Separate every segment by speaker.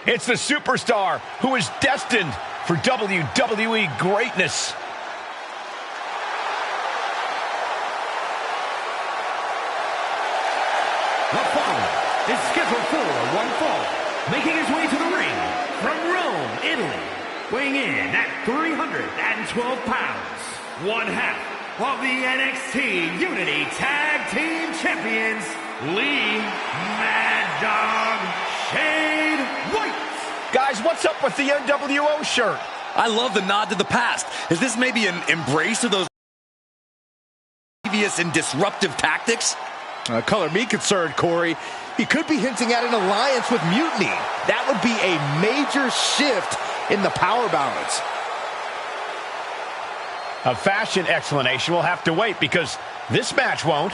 Speaker 1: It's the superstar who is destined for WWE greatness.
Speaker 2: The following is scheduled for one fall, making his way to the ring from Rome, Italy, weighing in at 312 pounds, one half of the NXT Unity Tag Team Champions, Lee Mad Dog Shane White.
Speaker 1: Guys, what's up with the NWO shirt?
Speaker 3: I love the nod to the past. Is this maybe an embrace of those previous and disruptive tactics?
Speaker 4: Color me concerned, Corey. He could be hinting at an alliance with Mutiny. That would be a major shift in the power balance.
Speaker 1: A fashion explanation will have to wait because this match won't.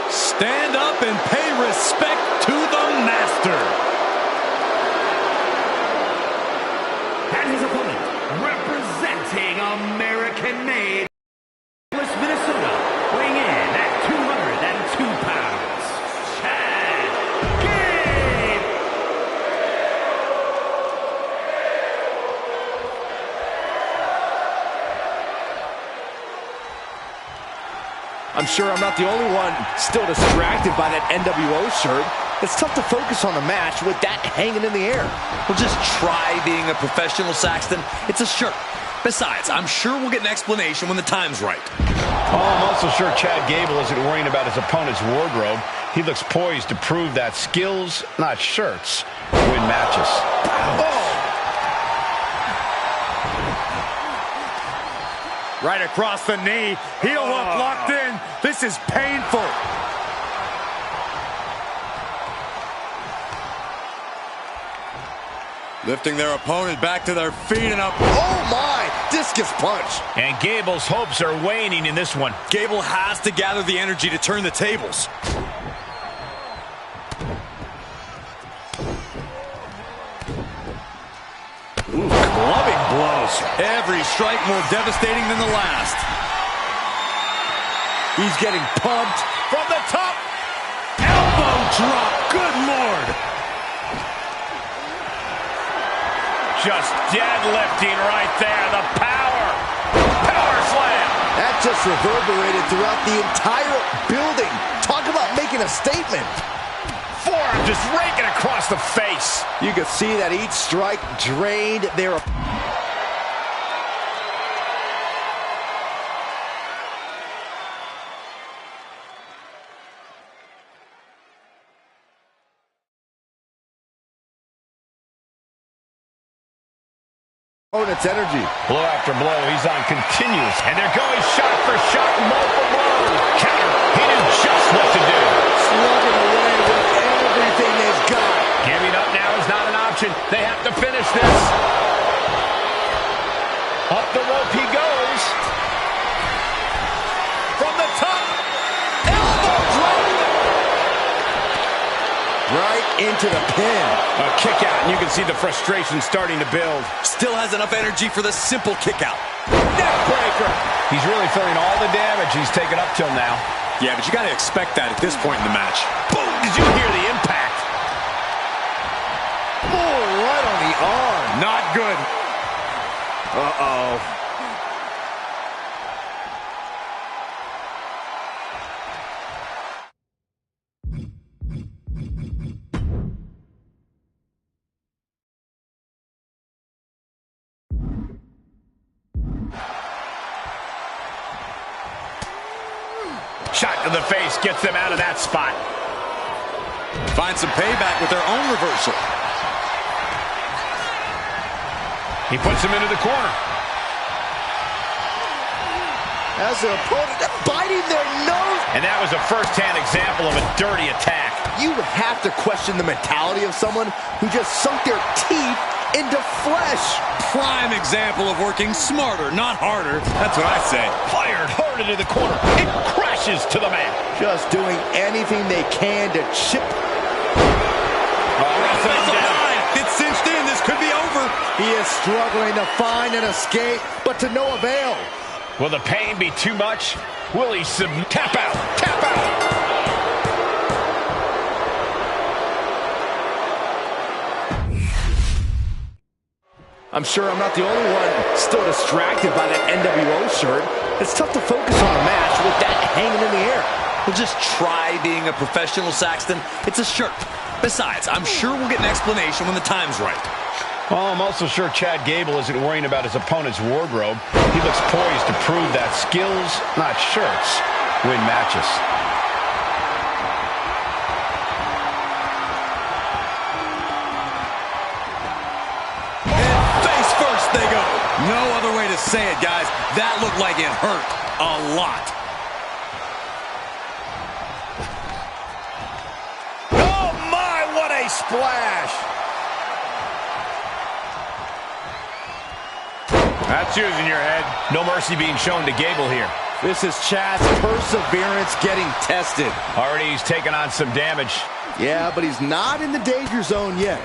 Speaker 3: Stand up and pay respect to the master.
Speaker 2: And his opponent, representing American-made Minnesota, weighing in at 202 pounds, Chad Gable.
Speaker 4: I'm sure I'm not the only one still distracted by that NWO shirt. It's tough to focus on the match with that hanging in the air.
Speaker 3: Well, just try being a professional, Saxton. It's a shirt. Besides, I'm sure we'll get an explanation when the time's right.
Speaker 1: Oh, I'm also sure Chad Gable isn't worrying about his opponent's wardrobe. He looks poised to prove that skills, not shirts, win matches.
Speaker 4: Oh!
Speaker 5: Right across the knee. Heel hook locked in. This is painful.
Speaker 6: Lifting their opponent back to their feet and up.
Speaker 4: Oh my! Discus punch.
Speaker 1: And Gable's hopes are waning in this one.
Speaker 3: Gable has to gather the energy to turn the tables. Ooh, clubbing blows. Every strike more devastating than the last.
Speaker 4: He's getting pumped
Speaker 1: From the top.
Speaker 3: Elbow drop. Good Lord.
Speaker 1: Just deadlifting right there. The power. Power slam.
Speaker 4: That just reverberated throughout the entire building. Talk about making a statement.
Speaker 1: Forearm just raking across the face.
Speaker 4: You could see that each strike drained their... opponent's energy.
Speaker 1: Blow after blow. He's on continuous. And they're going shot for shot. Multiple blows. Counter. He knew just what to do.
Speaker 4: Slugging away with everything they've got.
Speaker 1: Giving up now is not an option. They have to finish this. Up the rope he goes. From the top. Elbow drop.
Speaker 4: Right into the pin.
Speaker 1: A kick out, and you can see the frustration starting to build.
Speaker 3: Still has enough energy for the simple kick out.
Speaker 1: Neck breaker. He's really feeling all the damage he's taken up till now.
Speaker 3: Yeah, but you got to expect that at this point in the match.
Speaker 1: Boom! Did you hear the impact?
Speaker 4: Oh, right on the arm.
Speaker 5: Not good.
Speaker 4: Uh-oh.
Speaker 1: Shot to the face gets them out of that spot.
Speaker 3: Find some payback with their own reversal.
Speaker 1: He puts him into the corner.
Speaker 4: As their opponent, biting their nose.
Speaker 1: And that was a first-hand example of a dirty attack.
Speaker 4: You have to question the mentality of someone who just sunk their teeth into flesh.
Speaker 6: Prime example of working smarter, not harder. That's what I say.
Speaker 1: Fired hard into the corner. It crashes to the mat.
Speaker 4: Just doing anything they can to chip.
Speaker 6: It's cinched in. This could be over.
Speaker 4: He is struggling to find an escape, but to no avail.
Speaker 1: Will the pain be too much? Will he tap out? Tap out!
Speaker 4: I'm sure I'm not the only one still distracted by that NWO shirt. It's tough to focus on the match with that hanging in the air.
Speaker 3: Well, just try being a professional, Saxton. It's a shirt. Besides, I'm sure we'll get an explanation when the time's right.
Speaker 1: Well, I'm also sure Chad Gable isn't worrying about his opponent's wardrobe. He looks poised to prove that skills, not shirts, win matches.
Speaker 6: They go. No other way to say it, guys. That looked like it hurt a lot.
Speaker 4: Oh, my, what a splash.
Speaker 5: That's using your head.
Speaker 1: No mercy being shown to Gable here.
Speaker 4: This is Chad's perseverance getting tested.
Speaker 1: Already he's taken on some damage.
Speaker 4: Yeah, but he's not in the danger zone yet.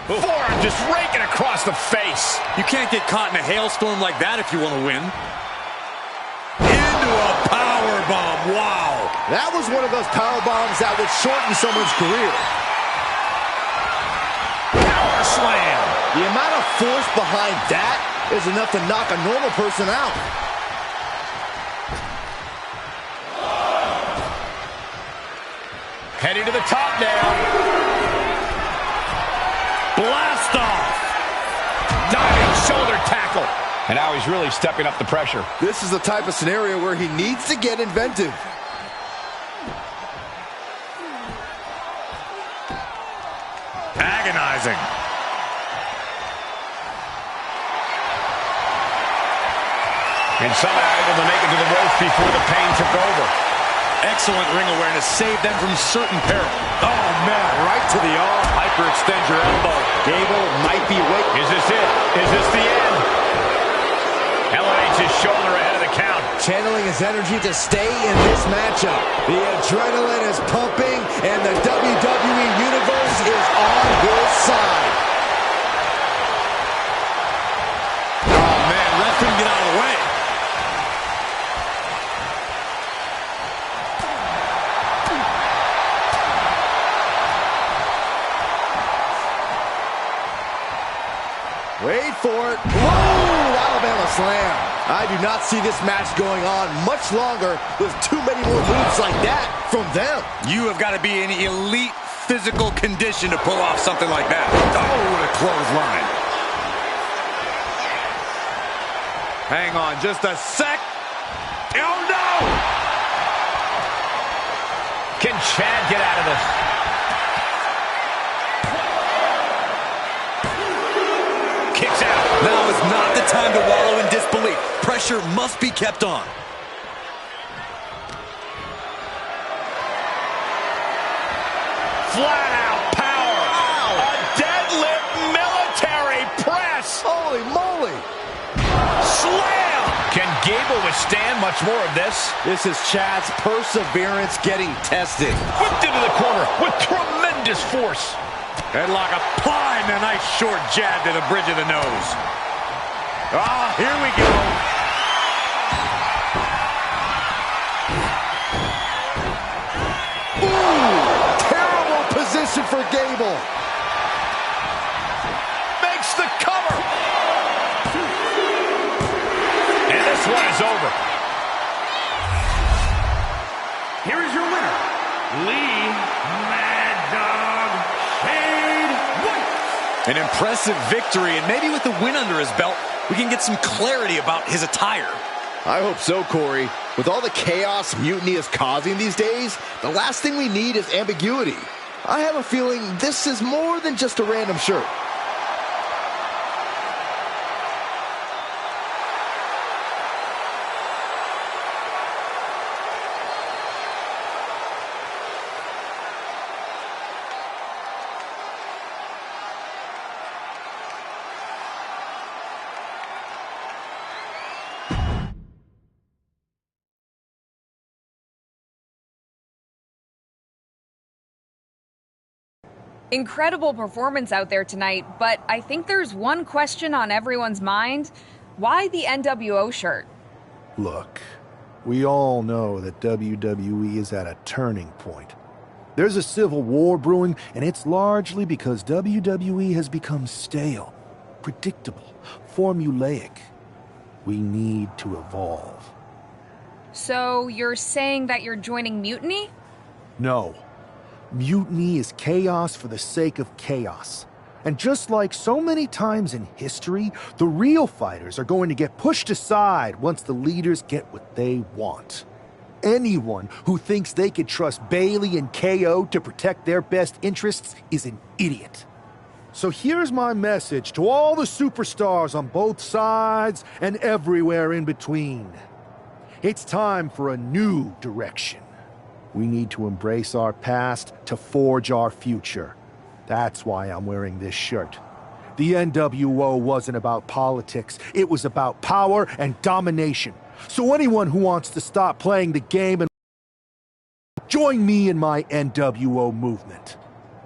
Speaker 1: Forearm just raking across the face.
Speaker 6: You can't get caught in a hailstorm like that if you want to win. Into a power bomb. Wow.
Speaker 4: That was one of those power bombs that would shorten someone's career.
Speaker 1: Power slam.
Speaker 4: The amount of force behind that is enough to knock a normal person out.
Speaker 1: Heading to the top now. Blast off! Diving shoulder tackle. And now he's really stepping up the pressure.
Speaker 4: This is the type of scenario where he needs to get inventive.
Speaker 5: Agonizing.
Speaker 1: And somehow able to make it to the ropes before the pain took over.
Speaker 6: Excellent ring awareness. Saved them from certain peril.
Speaker 4: Oh, man, right to the arm.
Speaker 6: Hyperextend your elbow.
Speaker 4: Gable might be waiting.
Speaker 1: Is this it? Is this the end? Elevates his shoulder ahead of the count.
Speaker 4: Channeling his energy to stay in this matchup. The adrenaline is pumping, and the WWE Universe is on his side.
Speaker 6: Oh, man, ref couldn't get out of the way.
Speaker 4: Wait for it. Whoa! Alabama slam. I do not see this match going on much longer with too many more moves like that from them.
Speaker 6: You have got to be in elite physical condition to pull off something like that. Oh, what a clothesline. Hang on just a sec. Oh, no!
Speaker 1: Can Chad get out of this? Kicks out.
Speaker 3: Now is not the time to wallow in disbelief. Pressure must be kept on.
Speaker 1: Flat out power. Wow. A deadlift military press.
Speaker 4: Holy moly.
Speaker 1: Slam. Can Gable withstand much more of this?
Speaker 4: This is Chad's perseverance getting tested.
Speaker 1: Whipped into the corner with tremendous force.
Speaker 5: Headlock applied and a nice short jab to the bridge of the nose. Ah, here we go.
Speaker 4: Ooh, terrible position for Gable.
Speaker 1: Makes the cover. And this one is over.
Speaker 2: Here is your winner, Lee Mad Dog Shade White.
Speaker 3: An impressive victory, and maybe with the win under his belt, we can get some clarity about his attire.
Speaker 4: I hope so, Corey. With all the chaos Mutiny is causing these days, the last thing we need is ambiguity. I have a feeling this is more than just a random shirt.
Speaker 7: Incredible performance out there tonight, but I think there's one question on everyone's mind. Why the NWO shirt?
Speaker 8: Look, we all know that WWE is at a turning point. There's a civil war brewing, and it's largely because WWE has become stale, predictable, formulaic. We need to evolve.
Speaker 7: So you're saying that you're joining Mutiny?
Speaker 8: No. Mutiny is chaos for the sake of chaos. And just like so many times in history, the real fighters are going to get pushed aside once the leaders get what they want. Anyone who thinks they can trust Bayley and KO to protect their best interests is an idiot. So here's my message to all the superstars on both sides and everywhere in between. It's time for a new direction. We need to embrace our past to forge our future. That's why I'm wearing this shirt. The NWO wasn't about politics. It was about power and domination. So anyone who wants to stop playing the game and join me in my NWO movement.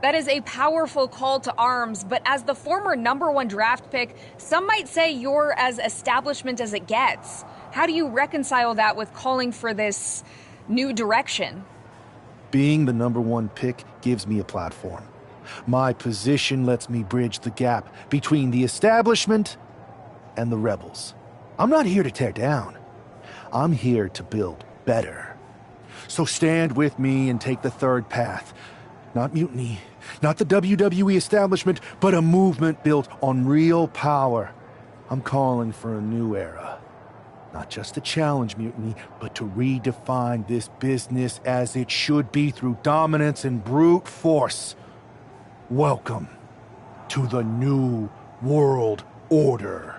Speaker 7: That is a powerful call to arms, but as the former #1 draft pick, some might say you're as establishment as it gets. How do you reconcile that with calling for this new direction?
Speaker 8: Being the #1 pick gives me a platform. My position lets me bridge the gap between the establishment and the rebels. I'm not here to tear down. I'm here to build better. So stand with me and take the third path. Not mutiny, not the WWE establishment, but a movement built on real power. I'm calling for a new era. Not just to challenge mutiny, but to redefine this business as it should be through dominance and brute force. Welcome to the New World Order.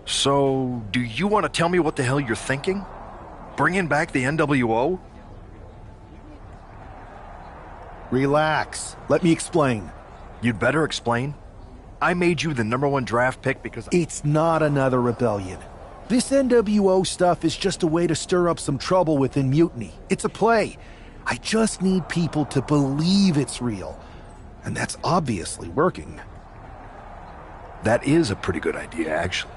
Speaker 9: So, do you want to tell me what the hell you're thinking? Bringing back the NWO?
Speaker 8: Relax. Let me explain.
Speaker 9: You'd better explain. I made you the #1 draft pick because...
Speaker 8: It's not another rebellion. This NWO stuff is just a way to stir up some trouble within Mutiny. It's a play. I just need people to believe it's real. And that's obviously working.
Speaker 9: That is a pretty good idea, actually.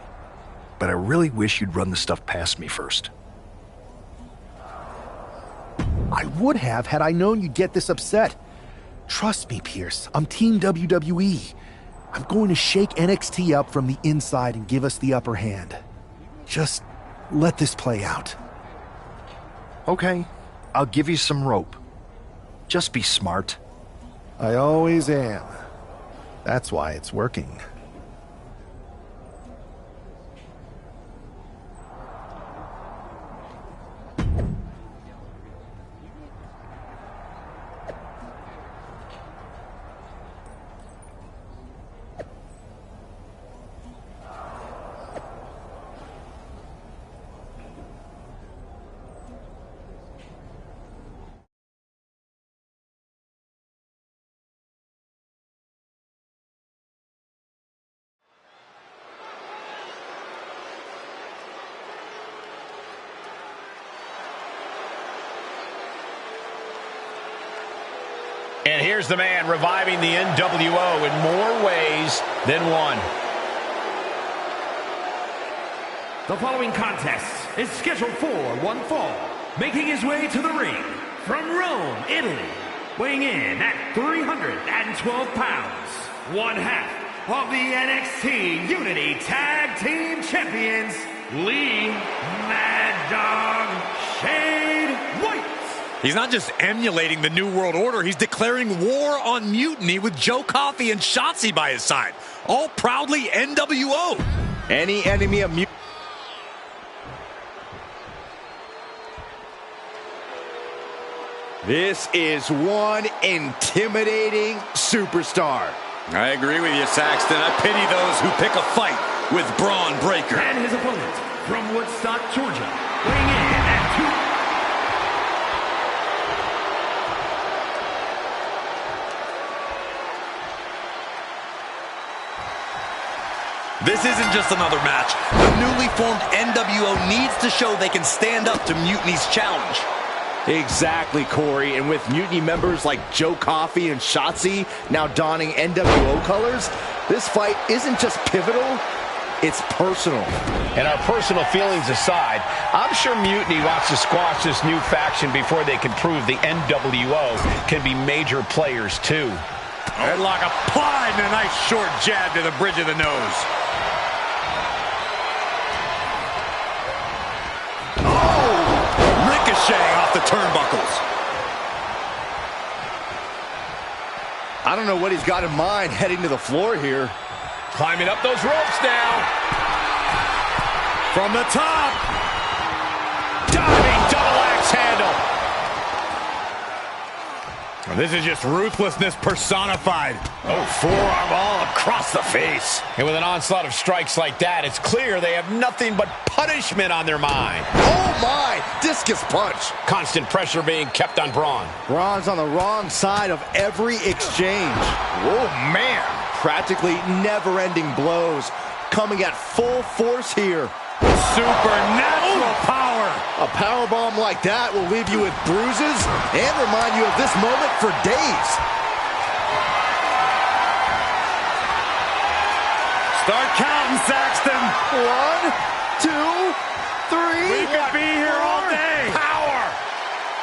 Speaker 9: But I really wish you'd run the stuff past me first.
Speaker 8: I would have had I known you'd get this upset. Trust me, Pierce. I'm Team WWE. I'm going to shake NXT up from the inside and give us the upper hand. Just let this play out.
Speaker 9: Okay, I'll give you some rope. Just be smart.
Speaker 8: I always am. That's why it's working.
Speaker 1: And here's the man reviving the NWO in more ways than one.
Speaker 2: The following contest is scheduled for one fall. Making his way to the ring from Rome, Italy. Weighing in at 312 pounds. One half of the NXT Unity Tag Team Champions, Lee Mad Dog Shane White.
Speaker 6: He's not just emulating the New World Order, he's declaring war on Mutiny with Joe Coffey and Shotzi by his side. All proudly NWO.
Speaker 4: Any enemy of Mutiny. This is one intimidating superstar.
Speaker 6: I agree with you, Saxton. I pity those who pick a fight with Braun Breaker.
Speaker 2: And his opponent from Woodstock, Georgia, weighing in at
Speaker 3: This isn't just another match. The newly formed NWO needs to show they can stand up to Mutiny's challenge.
Speaker 4: Exactly, Corey. And with Mutiny members like Joe Coffey and Shotzi now donning NWO colors, this fight isn't just pivotal, it's personal.
Speaker 1: And our personal feelings aside, I'm sure Mutiny wants to squash this new faction before they can prove the NWO can be major players too.
Speaker 6: Headlock applied and a nice short jab to the bridge of the nose. Oh! Ricocheting off the turnbuckles.
Speaker 4: I don't know what he's got in mind heading to the floor here.
Speaker 1: Climbing up those ropes now.
Speaker 6: From the top.
Speaker 1: Diving double axe handle.
Speaker 6: This is just ruthlessness personified.
Speaker 1: Oh, forearm all across the face. And with an onslaught of strikes like that, it's clear they have nothing but punishment on their mind.
Speaker 4: Oh my, discus punch.
Speaker 1: Constant pressure being kept on Braun.
Speaker 4: Braun's on the wrong side of every exchange. Oh man, practically never-ending blows coming at full force here.
Speaker 6: Supernatural power.
Speaker 4: A powerbomb like that will leave you with bruises and remind you of this moment for days.
Speaker 6: Start counting, Saxton.
Speaker 4: 1, 2, 3.
Speaker 6: We could be here all day.
Speaker 4: Power.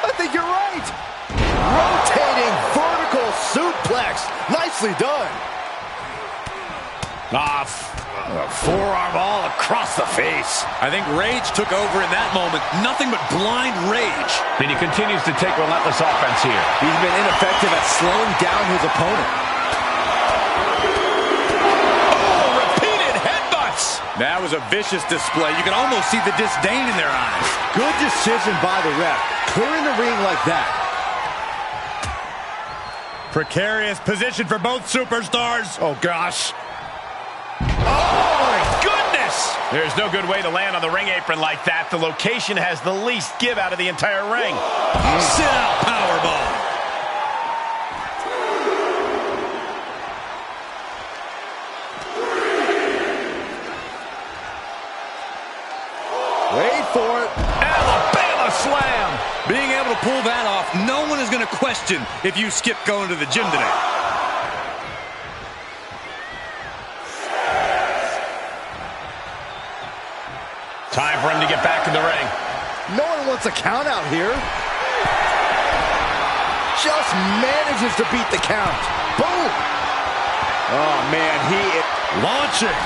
Speaker 4: I think you're right. Rotating vertical suplex. Nicely done.
Speaker 1: Forearm all across the face.
Speaker 6: I think rage took over in that moment. Nothing but blind rage.
Speaker 1: And he continues to take relentless offense here.
Speaker 4: He's been ineffective at slowing down his opponent.
Speaker 1: Oh, repeated headbutts.
Speaker 6: That was a vicious display. You can almost see the disdain in their eyes.
Speaker 4: Good decision by the ref. Clearing the ring like that.
Speaker 6: Precarious position for both superstars.
Speaker 1: Oh, gosh. Oh, my goodness! There's no good way to land on the ring apron like that. The location has the least give out of the entire ring.
Speaker 6: Sit out powerbomb.
Speaker 4: for it.
Speaker 1: Alabama slam.
Speaker 3: Being able to pull that off, no one is going to question if you skip going to the gym today.
Speaker 1: Time for him to get back in the ring.
Speaker 4: No one wants a count out here. Just manages to beat the count. Boom! Oh, man, he is
Speaker 5: launching.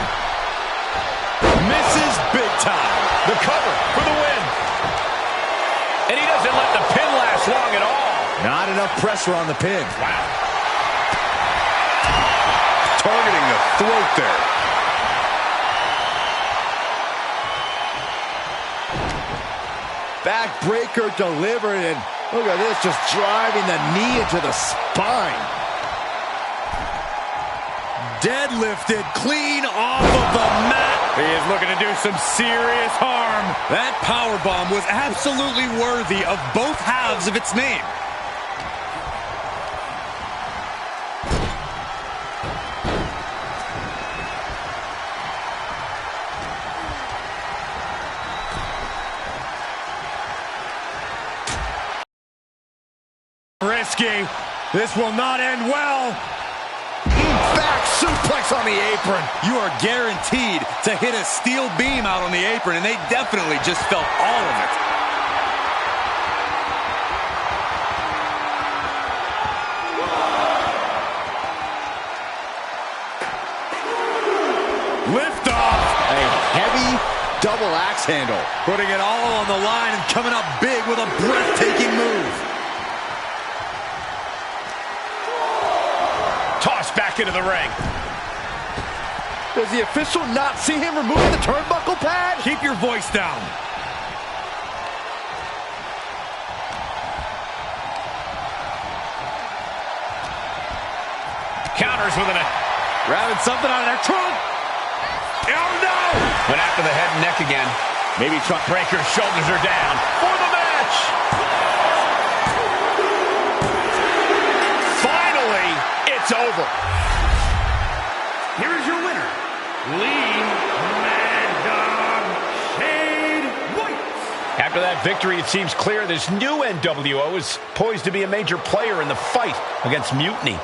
Speaker 5: Misses big time.
Speaker 1: The cover for the win. And he doesn't let the pin last long at all.
Speaker 4: not enough pressure on the pin.
Speaker 1: Wow.
Speaker 5: Targeting the throat there.
Speaker 4: Backbreaker delivered, and look at this, just driving the knee into the spine.
Speaker 5: Deadlifted clean off of the mat. He is looking to do some serious harm.
Speaker 3: That powerbomb was absolutely worthy of both halves of its name.
Speaker 5: Risky. This will not end well.
Speaker 4: Back suplex on the apron.
Speaker 3: You are guaranteed to hit a steel beam out on the apron, and they definitely just felt all of it.
Speaker 5: Lift off.
Speaker 4: A heavy double axe handle.
Speaker 3: Putting it all on the line and coming up big with a breathtaking move.
Speaker 1: Tossed back into the ring.
Speaker 4: Does the official not see him removing the turnbuckle pad?
Speaker 5: Keep your voice down.
Speaker 1: Counters with an...
Speaker 5: Grabbing something out of their trunk. Oh, no!
Speaker 1: Went after the head and neck again.
Speaker 5: Maybe trunk.
Speaker 1: Breaker's shoulders are down for the match. Finally, it's over.
Speaker 2: Here is your winner, Lee Mad Dog Shade White.
Speaker 1: After that victory, it seems clear this new NWO is poised to be a major player in the fight against Mutiny.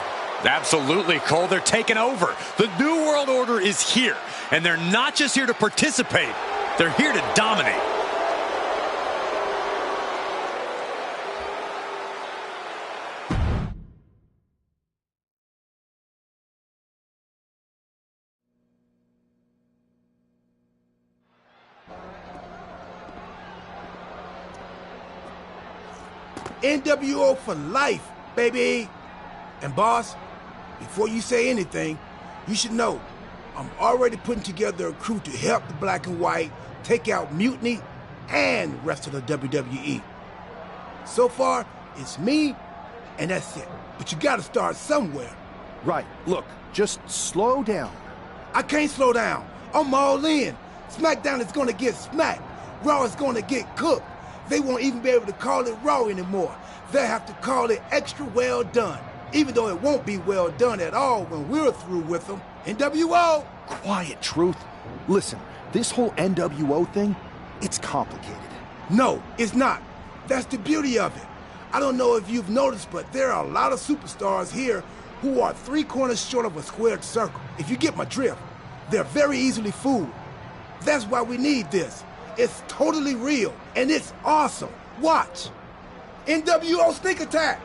Speaker 3: Absolutely, Cole. They're taking over. The New World Order is here, and they're not just here to participate. They're here to dominate.
Speaker 10: NWO for life, baby. And boss, before you say anything, you should know I'm already putting together a crew to help the Black and White take out Mutiny and the rest of the WWE. So far, it's me, and that's it. But you gotta start somewhere.
Speaker 8: Right, look, just slow down.
Speaker 10: I can't slow down. I'm all in. SmackDown is gonna get smacked. Raw is gonna get cooked. They won't even be able to call it Raw anymore. They'll have to call it Extra Well Done. Even though it won't be well done at all when we're through with them. NWO!
Speaker 8: Quiet, Truth. Listen, this whole NWO thing, it's complicated.
Speaker 10: No, it's not. That's the beauty of it. I don't know if you've noticed, but there are a lot of superstars here who are 3 corners short of a squared circle. If you get my drift, they're very easily fooled. That's why we need this. It's totally real, and it's awesome. Watch. NWO Sneak Attack!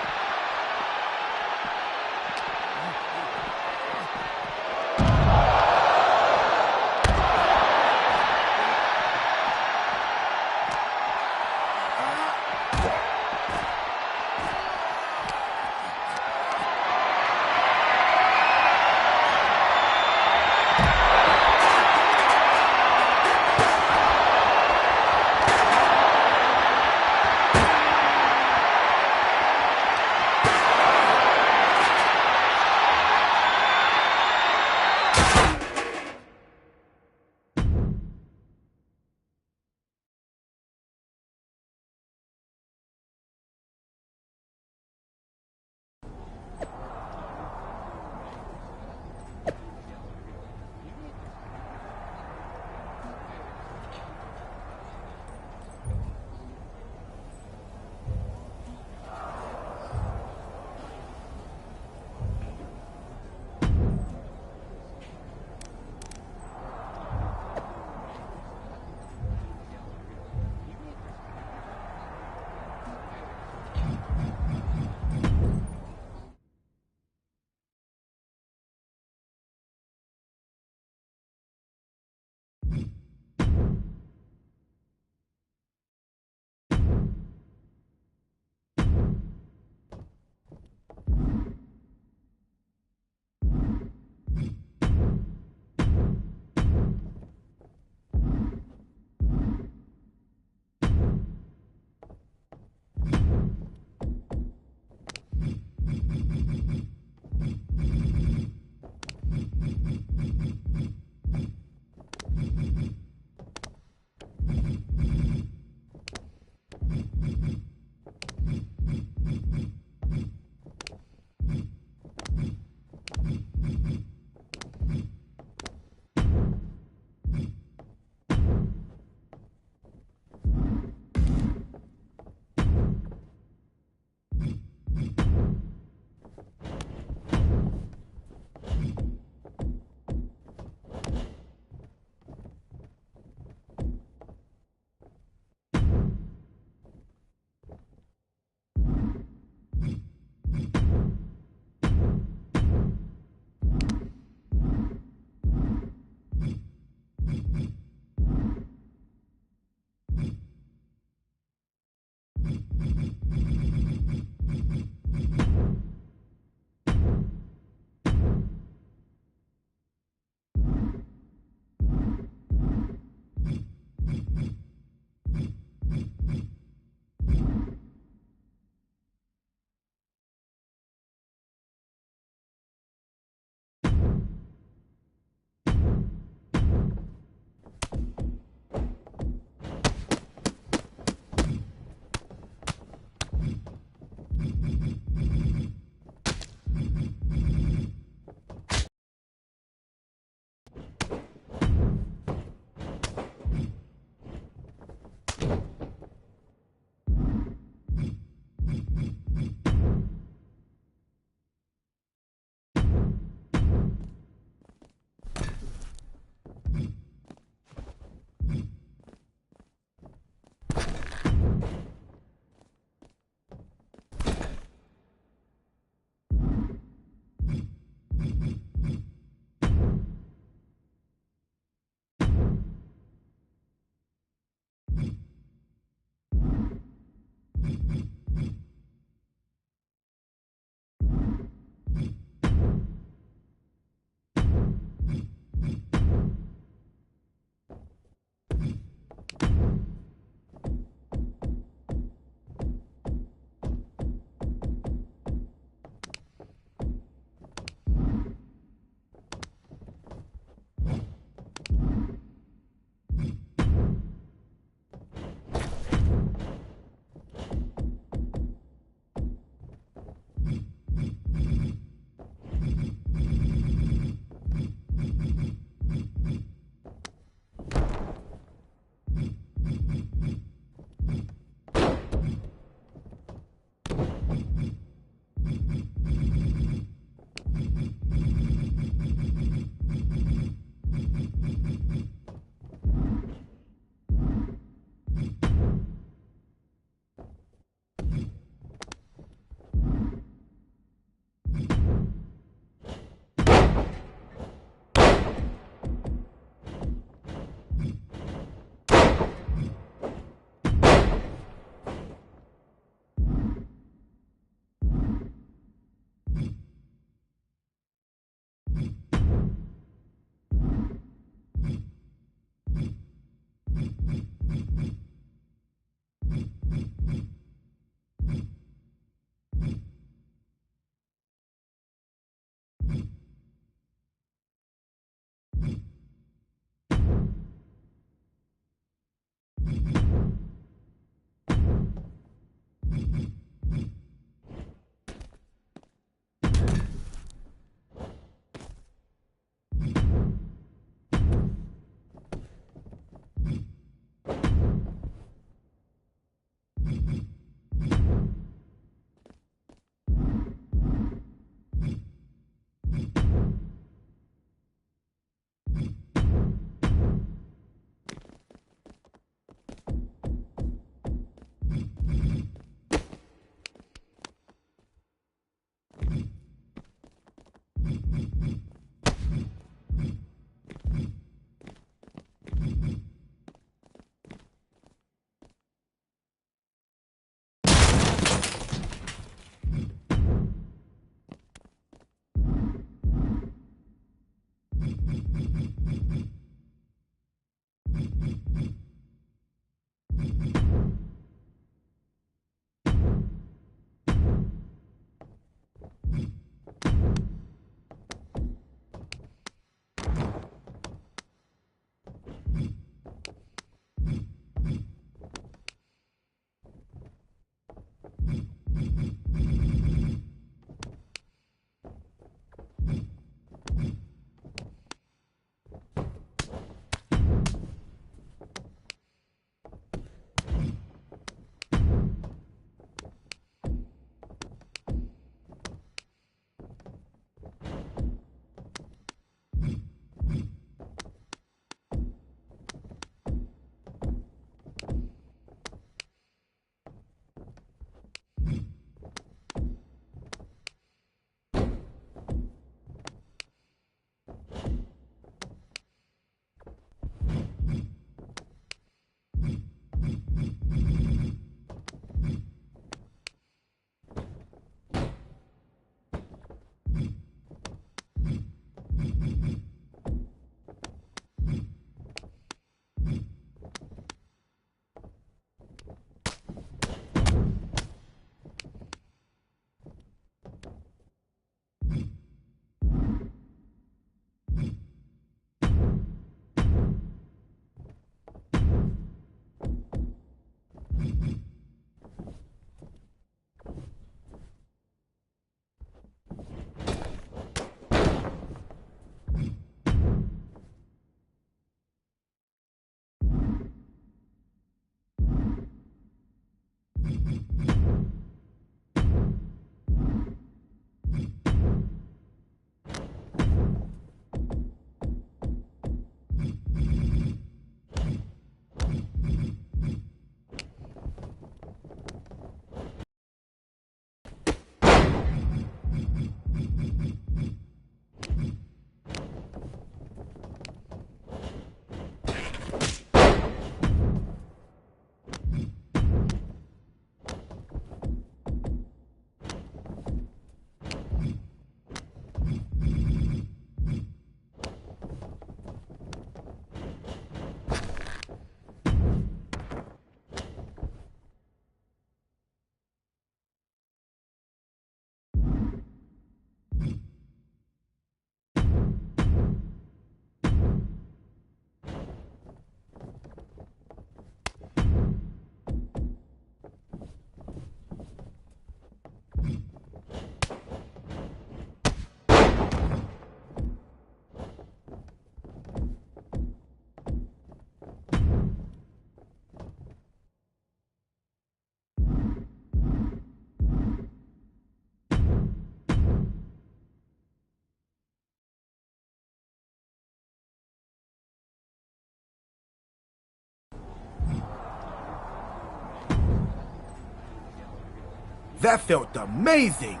Speaker 10: That felt amazing.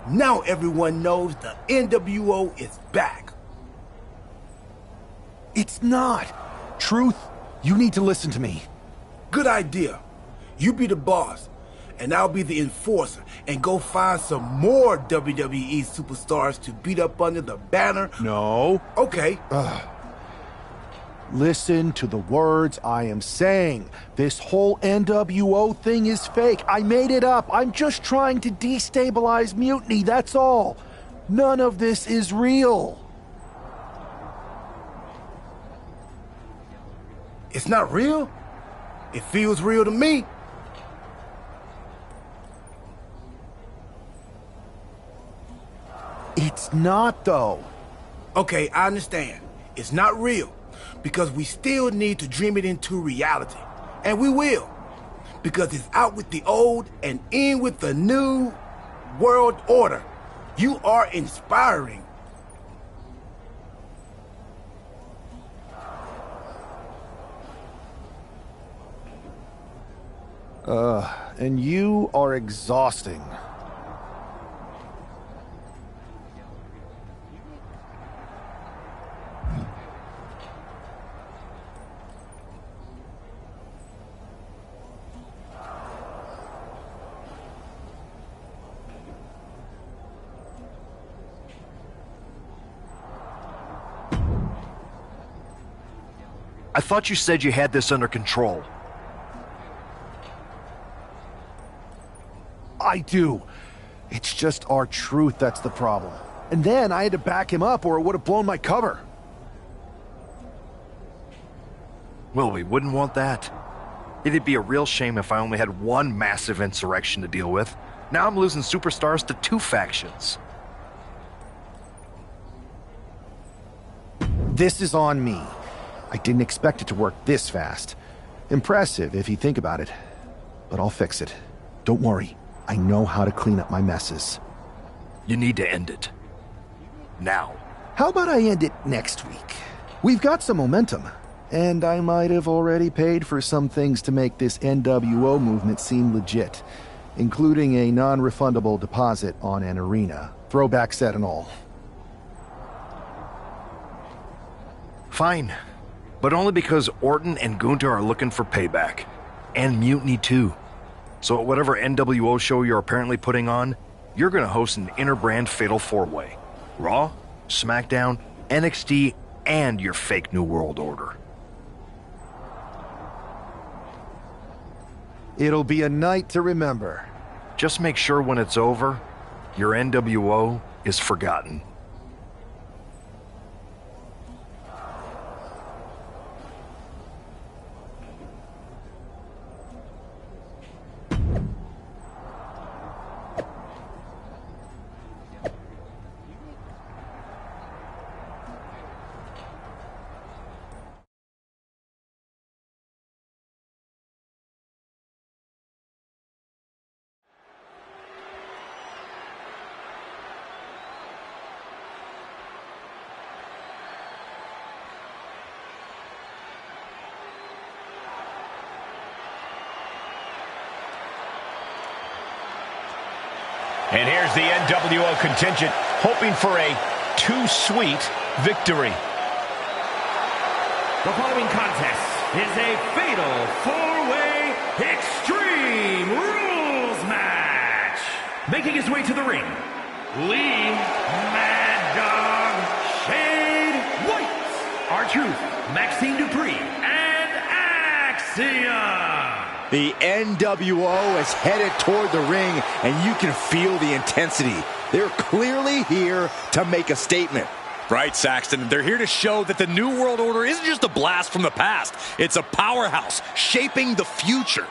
Speaker 10: Now everyone knows the NWO is back.
Speaker 8: It's not. Truth, you need to listen to me.
Speaker 10: Good idea. You be the boss, and I'll be the enforcer, and go find some more WWE superstars to beat up under the banner.
Speaker 8: No.
Speaker 10: Okay.
Speaker 8: Listen to the words I am saying. This whole NWO thing is fake. I made it up. I'm just trying to destabilize Mutiny, that's all. None of this is real.
Speaker 10: It's not real? It feels real to me.
Speaker 8: It's not, though.
Speaker 10: Okay, I understand. It's not real. Because we still need to dream it into reality. And we will. Because it's out with the old and in with the new world order. You are inspiring.
Speaker 8: And you are exhausting.
Speaker 9: I thought you said you had this under control.
Speaker 8: I do. It's just our truth that's the problem. And then I had to back him up or it would have blown my cover.
Speaker 9: Well, we wouldn't want that. It'd be a real shame if I only had one massive insurrection to deal with. Now I'm losing superstars to 2 factions.
Speaker 8: This is on me. I didn't expect it to work this fast. Impressive if you think about it. But I'll fix it. Don't worry. I know how to clean up my messes.
Speaker 9: You need to end it. Now.
Speaker 8: How about I end it next week? We've got some momentum. And I might have already paid for some things to make this NWO movement seem legit. Including a non-refundable deposit on an arena. Throwback set and all.
Speaker 9: Fine. But only because Orton and Gunther are looking for payback. And Mutiny too. So at whatever NWO show you're apparently putting on, you're gonna host an inter-brand fatal 4-way. Raw, SmackDown, NXT, and your fake New World Order.
Speaker 8: It'll be a night to remember.
Speaker 9: Just make sure when it's over, your NWO is forgotten.
Speaker 1: And here's the NWO contingent hoping for a too-sweet victory.
Speaker 2: The following contest is a fatal 4-way Extreme Rules match. Making his way to the ring, Lee Mad Dog Shade White, R-Truth, Maxine Dupree, and Axiom.
Speaker 4: The NWO is headed toward the ring, and you can feel the intensity. They're clearly here to make a statement.
Speaker 6: Right, Saxton. They're here to show that the New World Order isn't just a blast from the past. It's a powerhouse shaping the future.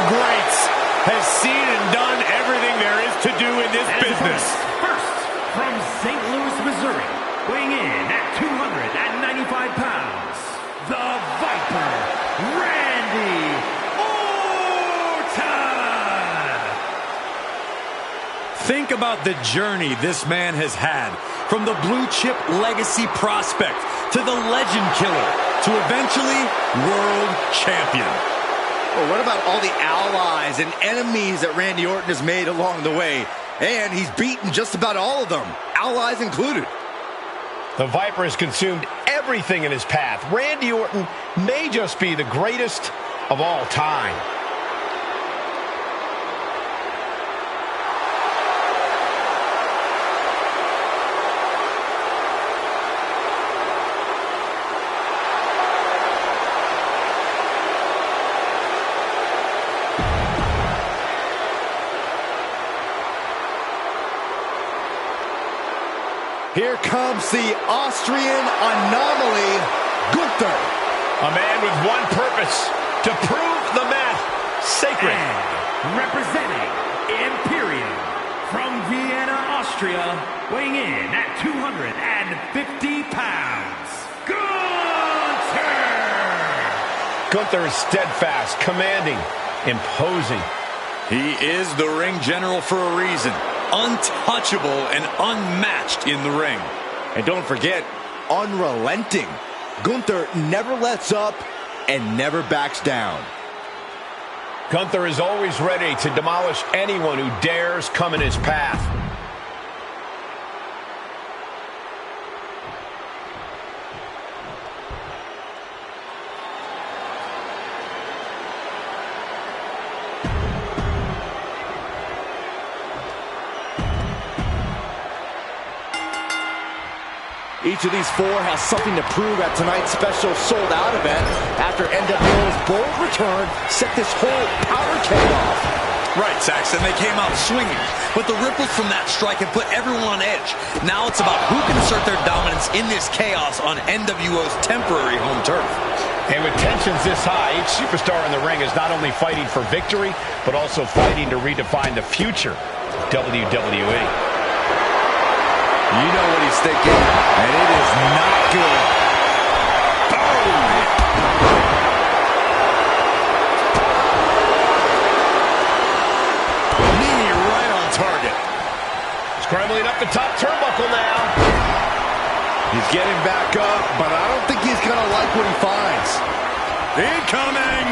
Speaker 6: greats, has seen and done everything there is to do in this business.
Speaker 2: First, from St. Louis, Missouri, weighing in at 295 pounds, the Viper, Randy Orton!
Speaker 6: Think about the journey this man has had, from the blue chip legacy prospect to the legend killer to eventually world champion.
Speaker 4: Well, what about all the allies and enemies that Randy Orton has made along the way? And he's beaten just about all of them, allies included.
Speaker 1: The Viper has consumed everything in his path. Randy Orton may just be the greatest of all time.
Speaker 4: Here comes the Austrian anomaly, Gunther.
Speaker 1: A man with one purpose, to prove the math sacred.
Speaker 2: And representing Imperium from Vienna, Austria, weighing in at 250 pounds, Gunther!
Speaker 1: Gunther is steadfast, commanding, imposing.
Speaker 6: He is the ring general for a reason. Untouchable and unmatched in the ring.
Speaker 4: And don't forget, unrelenting. Gunther never lets up and never backs down.
Speaker 1: Gunther is always ready to demolish anyone who dares come in his path.
Speaker 4: Each of these four has something to prove at tonight's special sold-out event after NWO's bold return set this whole powder keg off.
Speaker 3: Right, Saxton, they came out swinging, but the ripples from that strike have put everyone on edge. Now it's about who can assert their dominance in this chaos on NWO's temporary home turf.
Speaker 1: And with tensions this high, each superstar in the ring is not only fighting for victory, but also fighting to redefine the future of WWE.
Speaker 4: You know what he's thinking, and it is not good. Boom!
Speaker 6: Knee right on target.
Speaker 1: Scrambling up the top turnbuckle now.
Speaker 4: He's getting back up, but I don't think he's going to like what he finds.
Speaker 6: Incoming!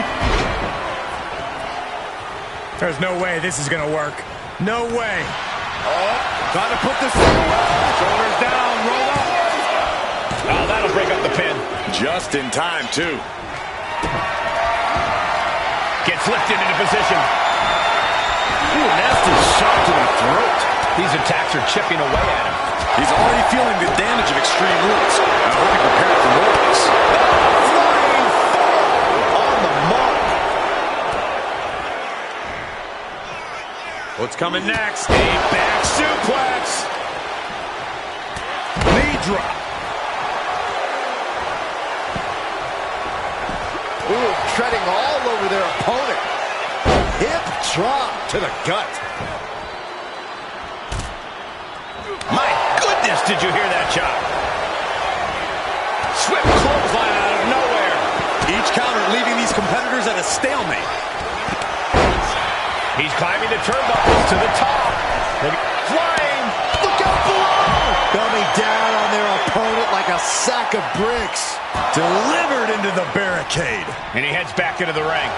Speaker 5: There's no way this is going to work. No way.
Speaker 6: Oh, trying to put this thing away. Shoulders down, roll up.
Speaker 1: Oh, that'll break up the pin.
Speaker 6: Just in time, too.
Speaker 1: Gets lifted into position.
Speaker 4: Ooh, nasty shot to the throat.
Speaker 1: These attacks are chipping away at him.
Speaker 6: He's already feeling the damage of Extreme Rules. I hope he prepared for more of this.
Speaker 1: Flying forward on the mark.
Speaker 6: What's coming next? A back suplex. Knee drop.
Speaker 4: Ooh, treading all over their opponent. Hip drop to the gut.
Speaker 1: My goodness, did you hear that chop? Swift clothesline out of nowhere.
Speaker 6: Each counter leaving these competitors at a stalemate.
Speaker 1: He's climbing the turnbuckles to the top. Flying. Look out below.
Speaker 4: Coming down on their opponent like a sack of bricks.
Speaker 6: Delivered into the barricade.
Speaker 1: And he heads back into the ring.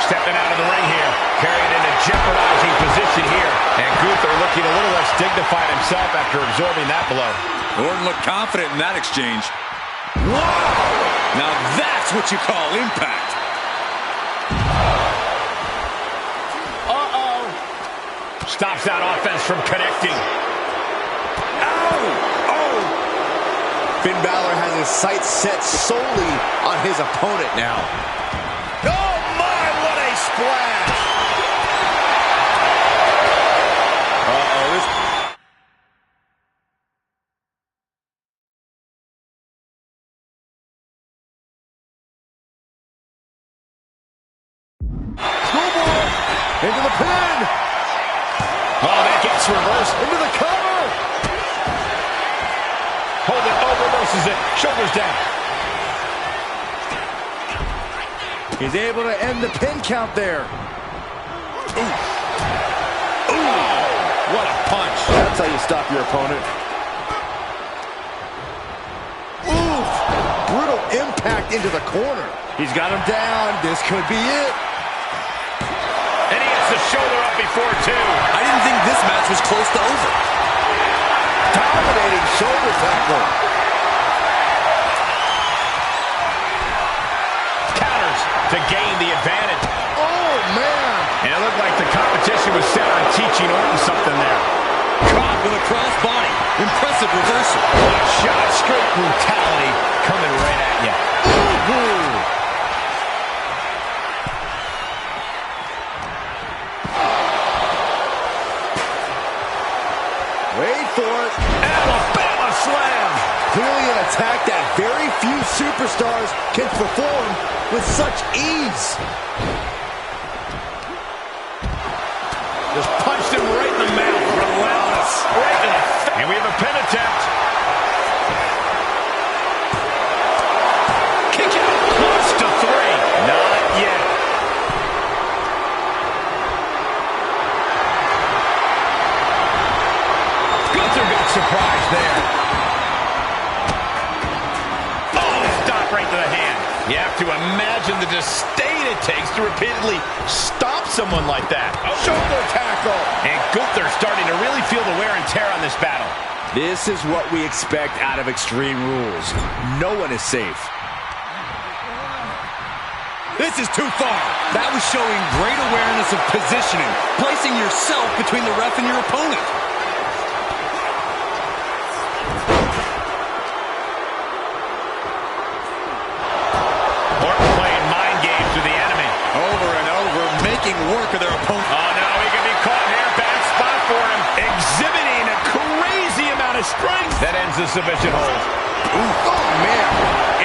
Speaker 1: Stepping out of the ring here. Carried in a jeopardizing position here. And Gunther looking a little less dignified himself after absorbing that blow.
Speaker 6: Orton looked confident in that exchange. Wow! Now that's what you call impact.
Speaker 1: Uh-oh. Stops that offense from connecting.
Speaker 6: Ow! Oh!
Speaker 4: Finn Balor has his sights set solely on his opponent now.
Speaker 6: Oh my, what a splash!
Speaker 4: Into the pin.
Speaker 1: Oh, that gets reversed.
Speaker 4: Into the cover.
Speaker 1: Hold it, oh, reverses it. Shoulders down.
Speaker 4: He's able to end the pin count there.
Speaker 1: Ooh. Ooh. What a punch.
Speaker 4: That's how you stop your opponent. Ooh. Brutal impact into the corner. He's got him down. This could be it.
Speaker 1: And he gets the shoulder up before two.
Speaker 3: I didn't think this match was close to over.
Speaker 4: Dominating shoulder tackle.
Speaker 1: Counters to gain the advantage.
Speaker 4: Oh, man.
Speaker 1: And it looked like the competition was set on teaching Orton something there.
Speaker 3: Caught with a cross body. Impressive reversal.
Speaker 1: What a shot. Straight brutality coming right at you.
Speaker 4: Ooh. Wait for it.
Speaker 1: Alabama slam.
Speaker 4: Clearly an attack that very few superstars can perform with such ease.
Speaker 1: Just punched him right in the mouth. Relentless. Right in the face. And we have a pin attempt. Kick out. Close to three. Not yet. Gunther got surprised there. Oh, stop right to the hand. You have to imagine the disdain it takes to repeatedly stop someone like that. Oh.
Speaker 4: Shoulder tackle.
Speaker 1: And Gunther starting to really feel the wear and tear on this battle.
Speaker 4: This is what we expect out of Extreme Rules. No one is safe.
Speaker 3: This is too far. That was showing great awareness of positioning, placing yourself between the ref and your opponent.
Speaker 1: Orton playing mind games with the enemy.
Speaker 3: Over and over, making work of their opponent.
Speaker 1: Oh, no, he can be caught here. Bad spot for him. Exhibiting a crazy amount of strength. That ends the submission hold.
Speaker 4: Ooh, oh, man.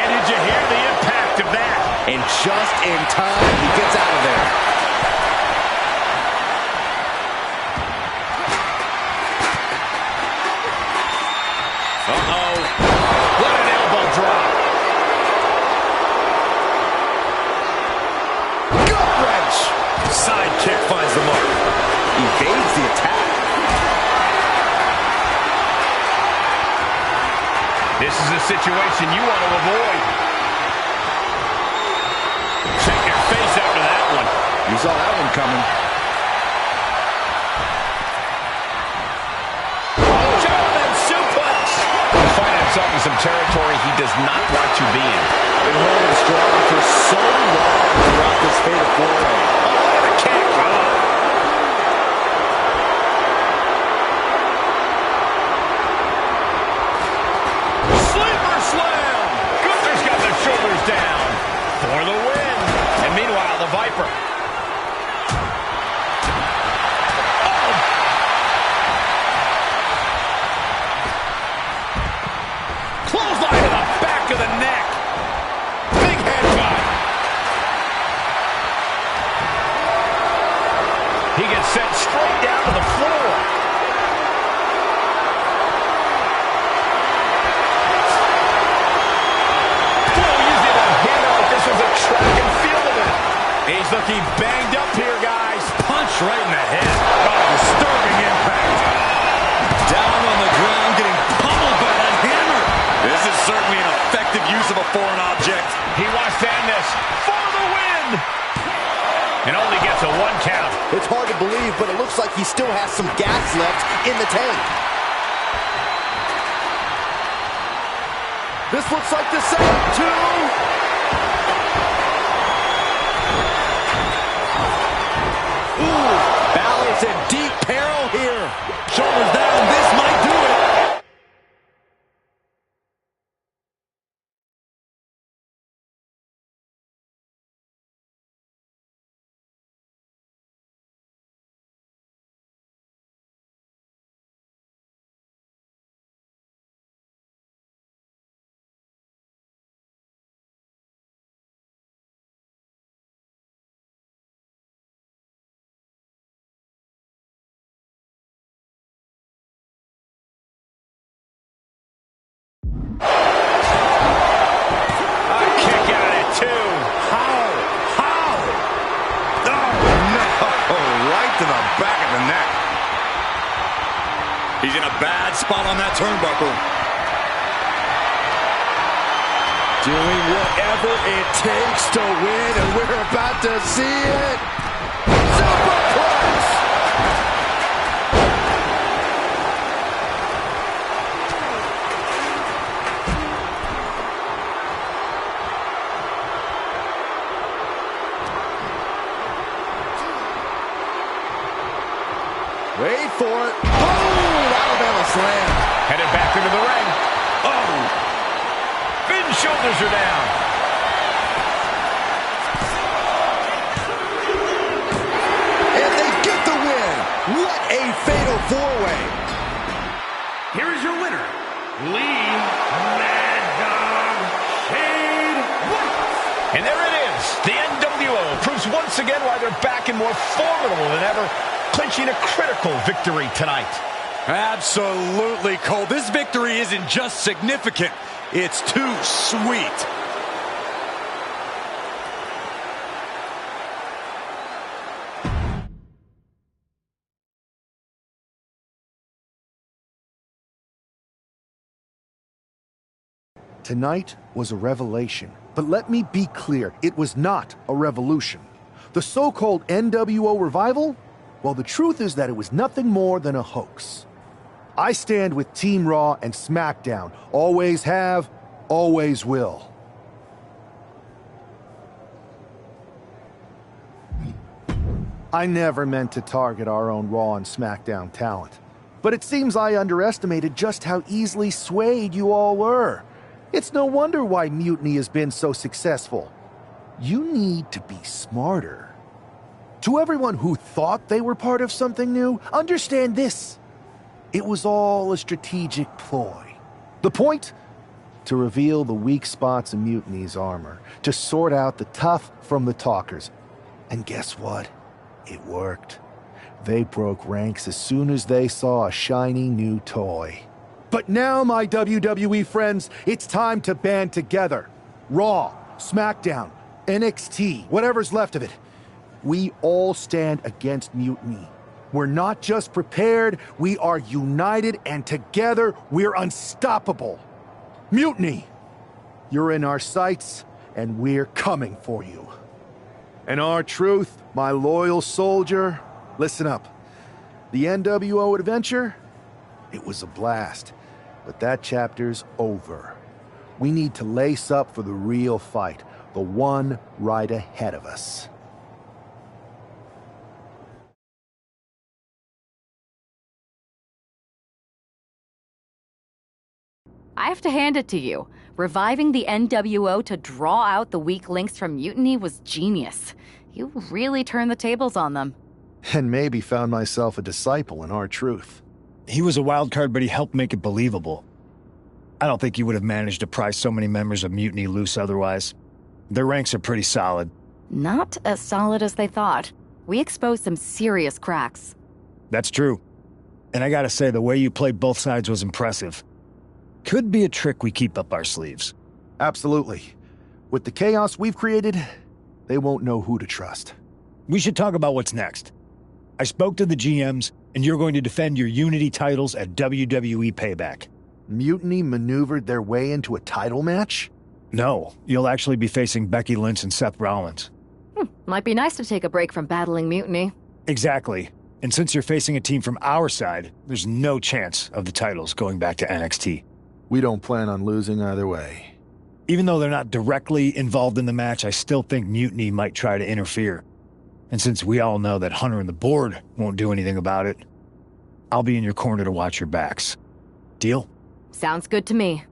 Speaker 1: And did you hear the impact of that?
Speaker 4: And just in time, he gets out of there.
Speaker 1: Uh-oh. What an elbow drop.
Speaker 4: Gut wrench.
Speaker 1: Side kick finds the mark.
Speaker 4: Evades the attack.
Speaker 1: This is a situation you want to avoid. Check your face after that one.
Speaker 4: You saw that one coming.
Speaker 1: German suplex. He's finding himself in some territory he does not want to be in.
Speaker 4: Been holding strong for so long throughout this fatal four-way.
Speaker 1: Oh, the kick. Oh. Sleeper slam. Gunther's got the shoulders down for the win. And meanwhile, the Viper. Oh. Clothesline to the back of the neck. Big headbutt. He gets sent straight down to the floor. Boy, used it on him like this was a track and field event. He's looking banged up here, guys. Punch right in the head. Oh, disturbing impact.
Speaker 3: Down on the ground, getting pummeled by that hammer. This is certainly an effective use of a foreign object.
Speaker 1: He wants to end this for the win. And only gets a one count.
Speaker 4: It's hard to believe, but it looks like he still has some gas left in the tank. This looks like the setup to... Ooh, Balor's in deep peril here. Shoulders down, this might do it.
Speaker 3: spot on that turnbuckle.
Speaker 4: Doing whatever it takes to win, and we're about to see it. Superplex! Wait for it. Boom! Alabama slam.
Speaker 1: Headed back into the ring. Oh! Finn's shoulders are down.
Speaker 4: And they get the win. What a fatal four-way.
Speaker 2: Here is your winner, Lee Mad Dog Shade White.
Speaker 1: And there it is. The NWO proves once again why they're back and more formidable than ever, clinching a critical victory tonight.
Speaker 5: Absolutely, Cole. This victory isn't just significant, it's too sweet.
Speaker 8: Tonight was a revelation, but let me be clear, it was not a revolution. The so-called NWO revival? Well, the truth is that it was nothing more than a hoax. I stand with Team Raw and SmackDown. Always have, always will. I never meant to target our own Raw and SmackDown talent. But it seems I underestimated just how easily swayed you all were. It's no wonder why Mutiny has been so successful. You need to be smarter. To everyone who thought they were part of something new, understand this. It was all a strategic ploy. The point? To reveal the weak spots in Mutiny's armor, to sort out the tough from the talkers. And guess what? It worked. They broke ranks as soon as they saw a shiny new toy. But now, my WWE friends, it's time to band together. Raw, SmackDown, NXT, whatever's left of it. We all stand against Mutiny. We're not just prepared, we are united, and together we're unstoppable. Mutiny, you're in our sights, and we're coming for you. And R-Truth, my loyal soldier, listen up. The NWO adventure, it was a blast, but that chapter's over. We need to lace up for the real fight, the one right ahead of us.
Speaker 11: I have to hand it to you. Reviving the NWO to draw out the weak links from Mutiny was genius. You really turned the tables on them.
Speaker 8: And maybe found myself a disciple in R-Truth.
Speaker 6: He was a wild card, but he helped make it believable. I don't think you would have managed to pry so many members of Mutiny loose otherwise. Their ranks are pretty solid.
Speaker 11: Not as solid as they thought. We exposed some serious cracks.
Speaker 6: That's true. And I gotta say, the way you played both sides was impressive. Could be a trick we keep up our sleeves.
Speaker 8: Absolutely. With the chaos we've created, they won't know who to trust.
Speaker 6: We should talk about what's next. I spoke to the GMs, and you're going to defend your Unity titles at WWE Payback.
Speaker 8: Mutiny maneuvered their way into a title match?
Speaker 6: No, you'll actually be facing Becky Lynch and Seth Rollins.
Speaker 11: Might be nice to take a break from battling Mutiny.
Speaker 6: Exactly. And since you're facing a team from our side, there's no chance of the titles going back to NXT.
Speaker 8: We don't plan on losing either way.
Speaker 6: Even though they're not directly involved in the match, I still think Mutiny might try to interfere. And since we all know that Hunter and the board won't do anything about it, I'll be in your corner to watch your backs. Deal?
Speaker 11: Sounds good to me.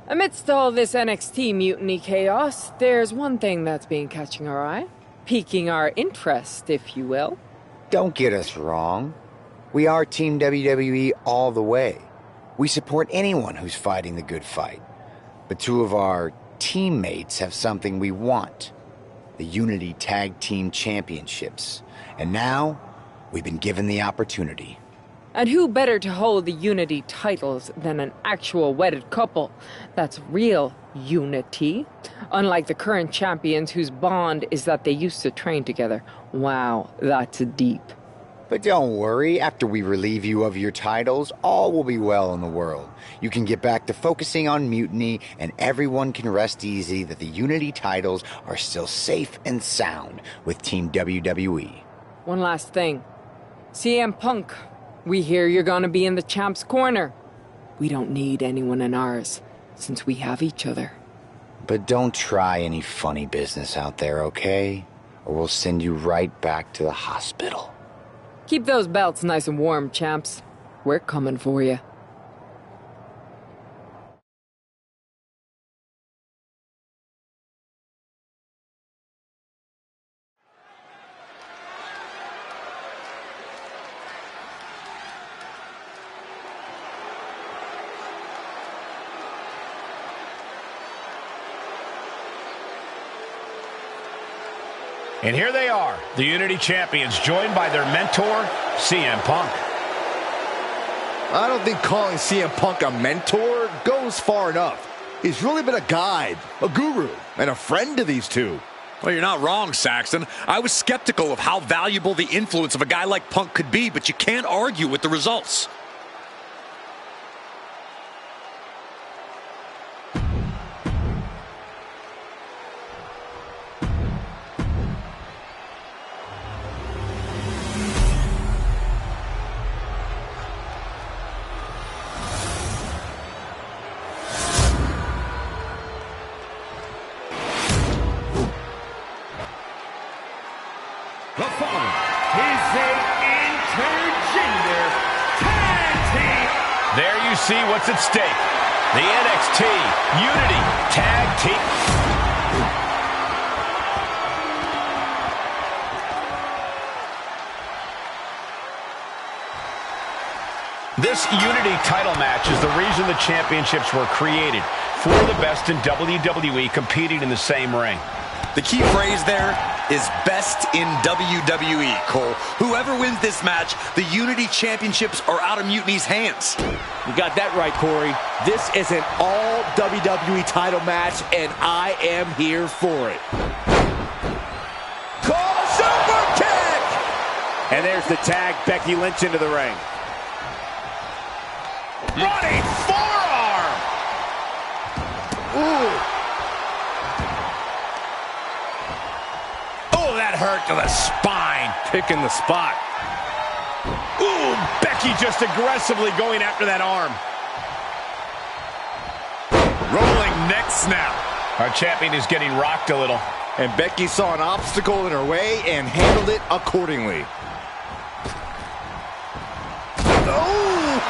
Speaker 12: Amidst all this NXT Mutiny chaos, there's one thing that's been catching our eye. Piquing our interest, if you will.
Speaker 13: Don't get us wrong. We are Team WWE all the way. We support anyone who's fighting the good fight. But two of our teammates have something we want. The Unity Tag Team Championships. And now, we've been given the opportunity.
Speaker 12: And who better to hold the Unity titles than an actual wedded couple? That's real unity. Unlike the current champions whose bond is that they used to train together. Wow, that's deep.
Speaker 13: But don't worry, after we relieve you of your titles, all will be well in the world. You can get back to focusing on Mutiny, and everyone can rest easy that the Unity titles are still safe and sound with Team WWE.
Speaker 12: One last thing. CM Punk, we hear you're gonna be in the champ's corner. We don't need anyone in ours, since we have each other.
Speaker 13: But don't try any funny business out there, okay? Or we'll send you right back to the hospital.
Speaker 12: Keep those belts nice and warm, champs. We're coming for you.
Speaker 1: And here they are, the Unity Champions, joined by their mentor, CM Punk.
Speaker 4: I don't think calling CM Punk a mentor goes far enough. He's really been a guide, a guru, and a friend to these two.
Speaker 5: Well, you're not wrong, Saxton. I was skeptical of how valuable the influence of a guy like Punk could be, but you can't argue with the results.
Speaker 2: The following is an intergender tag team.
Speaker 1: There you see what's at stake. The NXT Unity Tag Team. This Unity title match is the reason the championships were created. For the best in WWE competing in the same ring.
Speaker 3: The key phrase there is best in WWE, Cole. Whoever wins this match, the Unity Championships are out of Mutiny's hands.
Speaker 4: You got that right, Corey. This is an all WWE title match, and I am here for it. Call a super kick!
Speaker 5: And there's the tag, Becky Lynch into the ring.
Speaker 1: Running forearm!
Speaker 5: Ooh. Oh, that hurt to the spine. Picking the spot.
Speaker 1: Ooh, Becky just aggressively going after that arm.
Speaker 5: Rolling neck snap.
Speaker 1: Our champion is getting rocked a little.
Speaker 4: And Becky saw an obstacle in her way and handled it accordingly. Oh!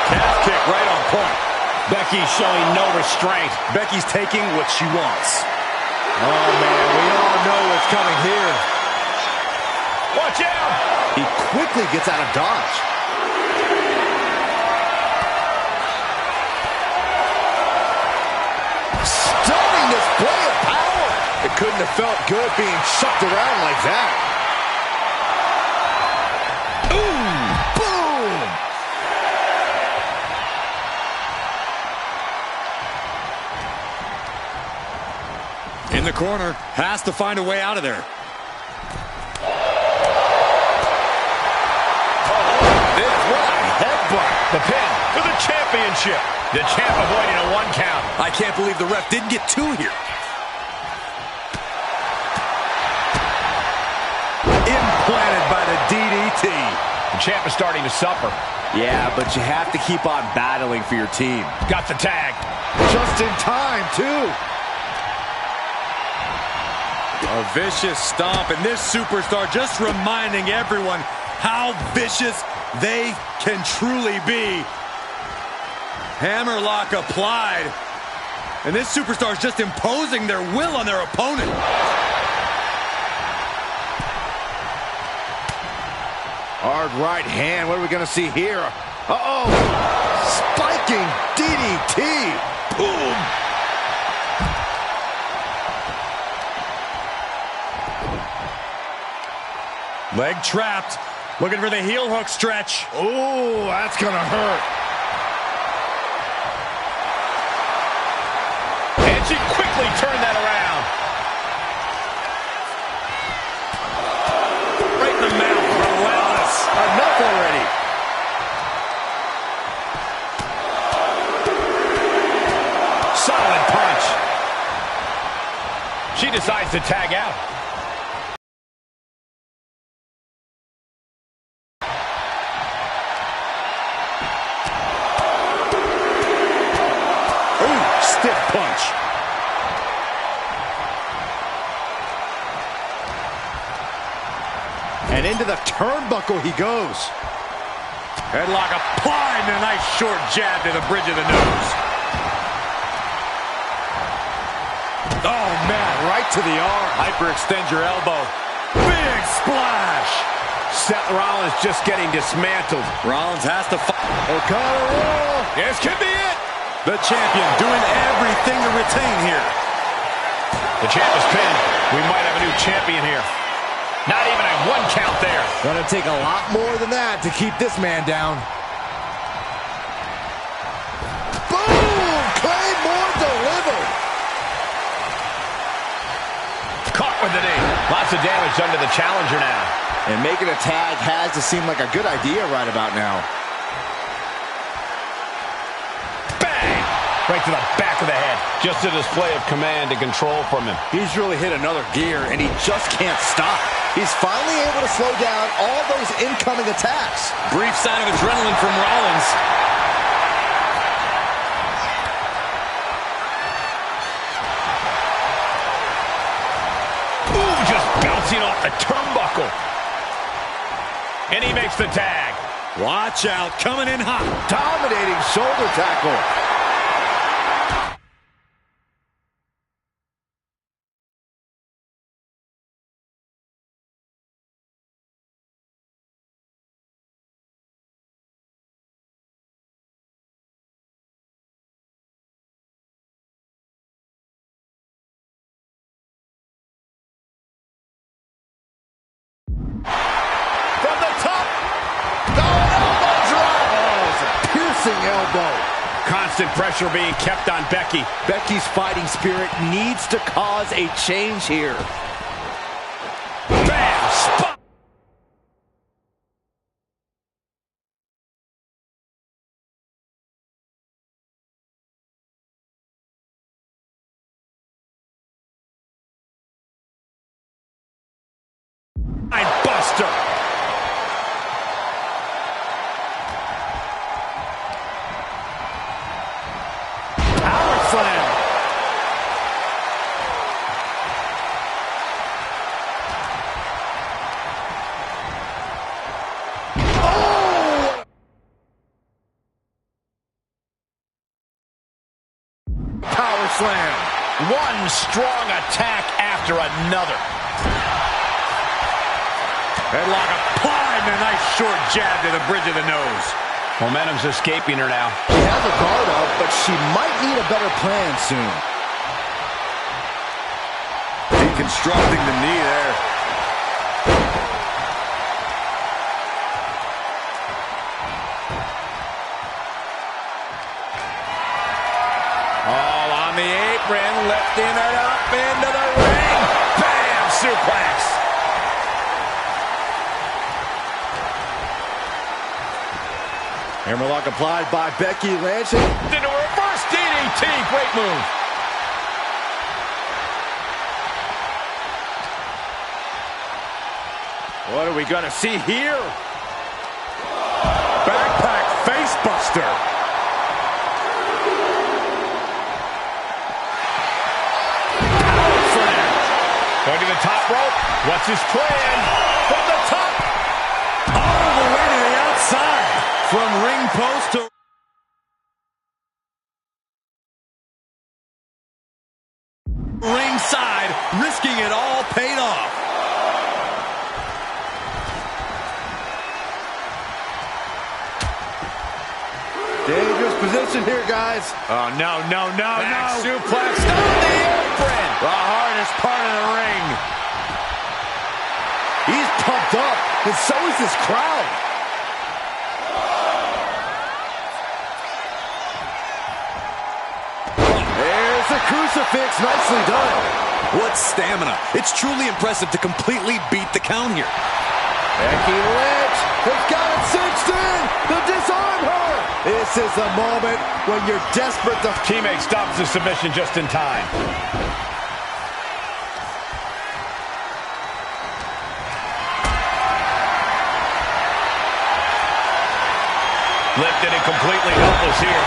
Speaker 5: Calf kick right on point.
Speaker 1: Becky's showing no restraint.
Speaker 5: Becky's taking what she wants.
Speaker 4: Oh, man, we all know what's coming here.
Speaker 1: Watch out!
Speaker 4: He quickly gets out of dodge. Stunning display of power. It couldn't have felt good being shucked around like that. Ooh, boom!
Speaker 5: In the corner, has to find a way out of there.
Speaker 1: Headbutt. The pin for the championship. The champ avoiding a 1 count.
Speaker 3: I can't believe the ref didn't get 2 here.
Speaker 5: Implanted by the DDT.
Speaker 1: The champ is starting to suffer.
Speaker 4: Yeah, but you have to keep on battling for your team.
Speaker 1: Got the tag.
Speaker 4: Just in time, too.
Speaker 5: A vicious stomp, and this superstar just reminding everyone how vicious they can truly be. Hammerlock applied, and this superstar is just imposing their will on their opponent.
Speaker 4: Hard right hand. What are we going to see here? Uh-oh. Spiking DDT. Boom.
Speaker 5: Leg trapped. Looking for the heel hook stretch.
Speaker 4: Oh, that's going to hurt.
Speaker 1: And she quickly turned that around.
Speaker 5: Right in the mouth. Relentless.
Speaker 4: Enough already.
Speaker 1: Solid punch. She decides to tag out.
Speaker 4: Ooh, stiff punch. And into the turnbuckle he goes.
Speaker 5: Headlock applied and a nice short jab to the bridge of the nose. Oh, man, right to the arm. Hyperextend your elbow. Big splash.
Speaker 1: Seth Rollins just getting dismantled.
Speaker 5: Rollins has to fight.
Speaker 4: O'Connor roll.
Speaker 1: This could be it.
Speaker 5: The champion doing everything to retain here.
Speaker 1: The champ is pinned. We might have a new champion here. Not even a 1 count there.
Speaker 4: Gonna take a lot more than that to keep this man down. Boom! Claymore delivered.
Speaker 1: Caught with the knee. Lots of damage done to the challenger now.
Speaker 4: And making a tag has to seem like a good idea right about now.
Speaker 1: Bang! Right to the back of the head. Just a display of command and control from him.
Speaker 4: He's really hit another gear, and he just can't stop. He's finally able to slow down all those incoming attacks.
Speaker 3: Brief sign of adrenaline from Rollins.
Speaker 1: Ooh, just bouncing off the turnbuckle. And he makes the tag.
Speaker 5: Watch out, coming in hot.
Speaker 4: Dominating shoulder tackle. Elbow.
Speaker 1: Constant pressure being kept on Becky.
Speaker 4: Becky's fighting spirit needs to cause a change here.
Speaker 1: Bam! Spot! Buster!
Speaker 4: Slam. Oh! Power slam.
Speaker 1: One strong attack after another.
Speaker 5: Headlock applied and a nice short jab to the bridge of the nose.
Speaker 1: Momentum's escaping her now.
Speaker 4: She has a guard up, but she might need a better plan soon.
Speaker 5: Deconstructing the knee there.
Speaker 1: All on the apron, lifting it up into the ring. Bam! Suplex.
Speaker 4: Hammerlock applied by Becky Lynch.
Speaker 1: Into a reverse DDT. Great move.
Speaker 4: What are we going to see here? Backpack facebuster.
Speaker 1: Power slam. Going to the top rope. What's his plan? From the top.
Speaker 5: All the way to the outside. From ring post to ringside, risking it all paid off.
Speaker 4: Dangerous position here, guys.
Speaker 5: Oh, no, no, no,
Speaker 1: Back
Speaker 5: no.
Speaker 1: suplex on the apron.
Speaker 5: The hardest part of the ring.
Speaker 4: He's pumped up. and so is this crowd. There's the crucifix, nicely done.
Speaker 3: What stamina. It's truly impressive to completely beat the count here.
Speaker 4: Becky Lynch has got it cinched in to disarm her. This is the moment when you're desperate to...
Speaker 1: Teammate stops the submission just in time. Lifted and completely helpless here.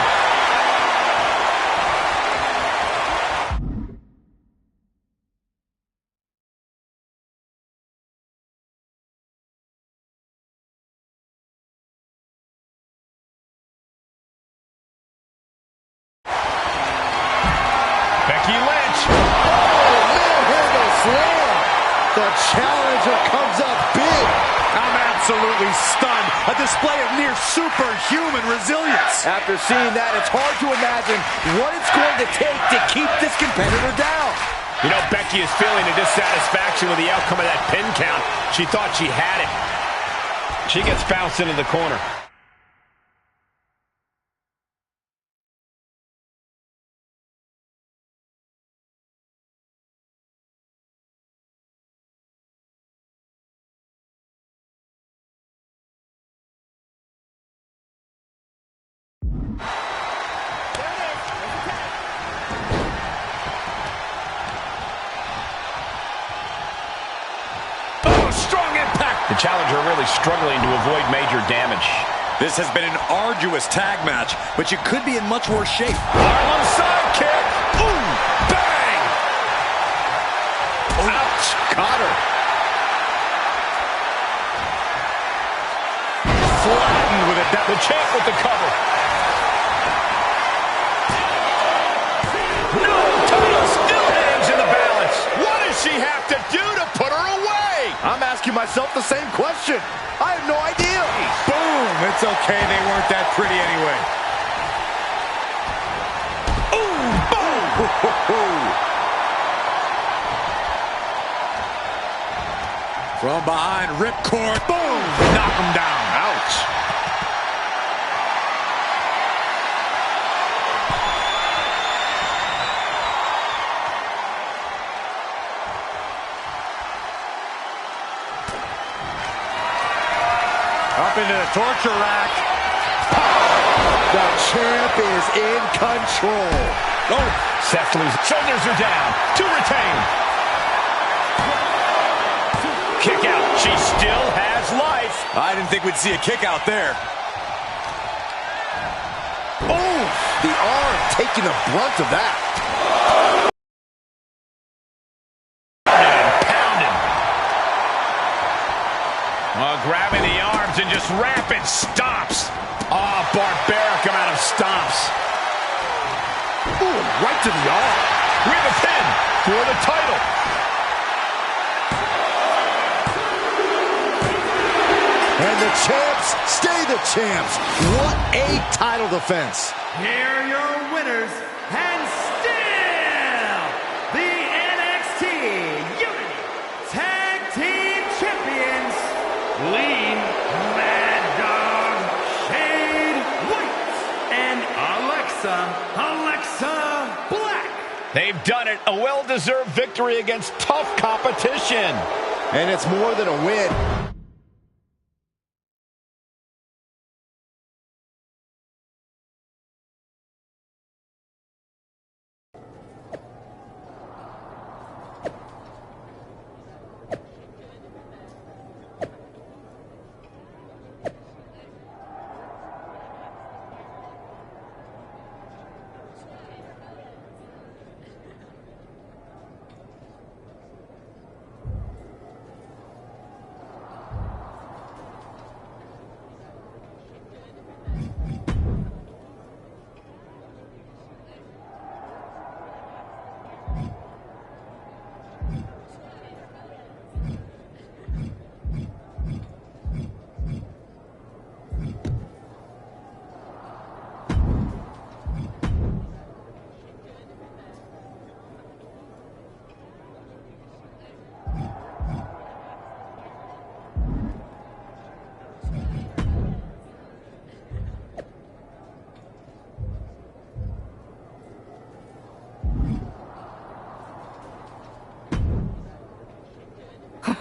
Speaker 1: Becky Lynch.
Speaker 4: Oh, manhandle slam. The challenger comes up big.
Speaker 5: I'm absolutely stunned. A display of near superhuman resilience.
Speaker 4: After seeing that, it's hard to imagine what it's going to take to keep this competitor down.
Speaker 1: You know, Becky is feeling a dissatisfaction with the outcome of that pin count. She thought she had it. She gets bounced into the corner. Strong impact. The challenger really struggling to avoid major damage.
Speaker 3: This has been an arduous tag match, but you could be in much worse shape.
Speaker 1: Harlem sidekick. Ooh, bang. Ouch. Caught her. Flattened with it. The champ with the cover. No, title still hangs in the balance. What does she have to do to put her away?
Speaker 4: I'm asking myself the same question. I have no idea.
Speaker 5: Boom! It's okay, they weren't that pretty anyway.
Speaker 1: Ooh, boom!
Speaker 5: From behind, ripcord, boom! Knock him down.
Speaker 1: Ouch.
Speaker 5: Up into the torture rack.
Speaker 4: The champ is in control.
Speaker 1: Oh, Seth loses. Shoulders are down. To retain. Kick out. She still has life.
Speaker 3: I didn't think we'd see a kick out there.
Speaker 4: Oh, the arm taking the brunt of that.
Speaker 1: Grabbing the arms and just rapid stomps. Oh, barbaric amount of stomps.
Speaker 4: Ooh, right to the arm.
Speaker 1: We have a pin for the title.
Speaker 4: And the champs stay the champs. What a title defense.
Speaker 2: Here are your winners, and still the NXT Unity Tag Team Champions, Lee Mad Dog Shade White and Alexa Black.
Speaker 1: They've done it. A well-deserved victory against tough competition.
Speaker 4: And it's more than a win.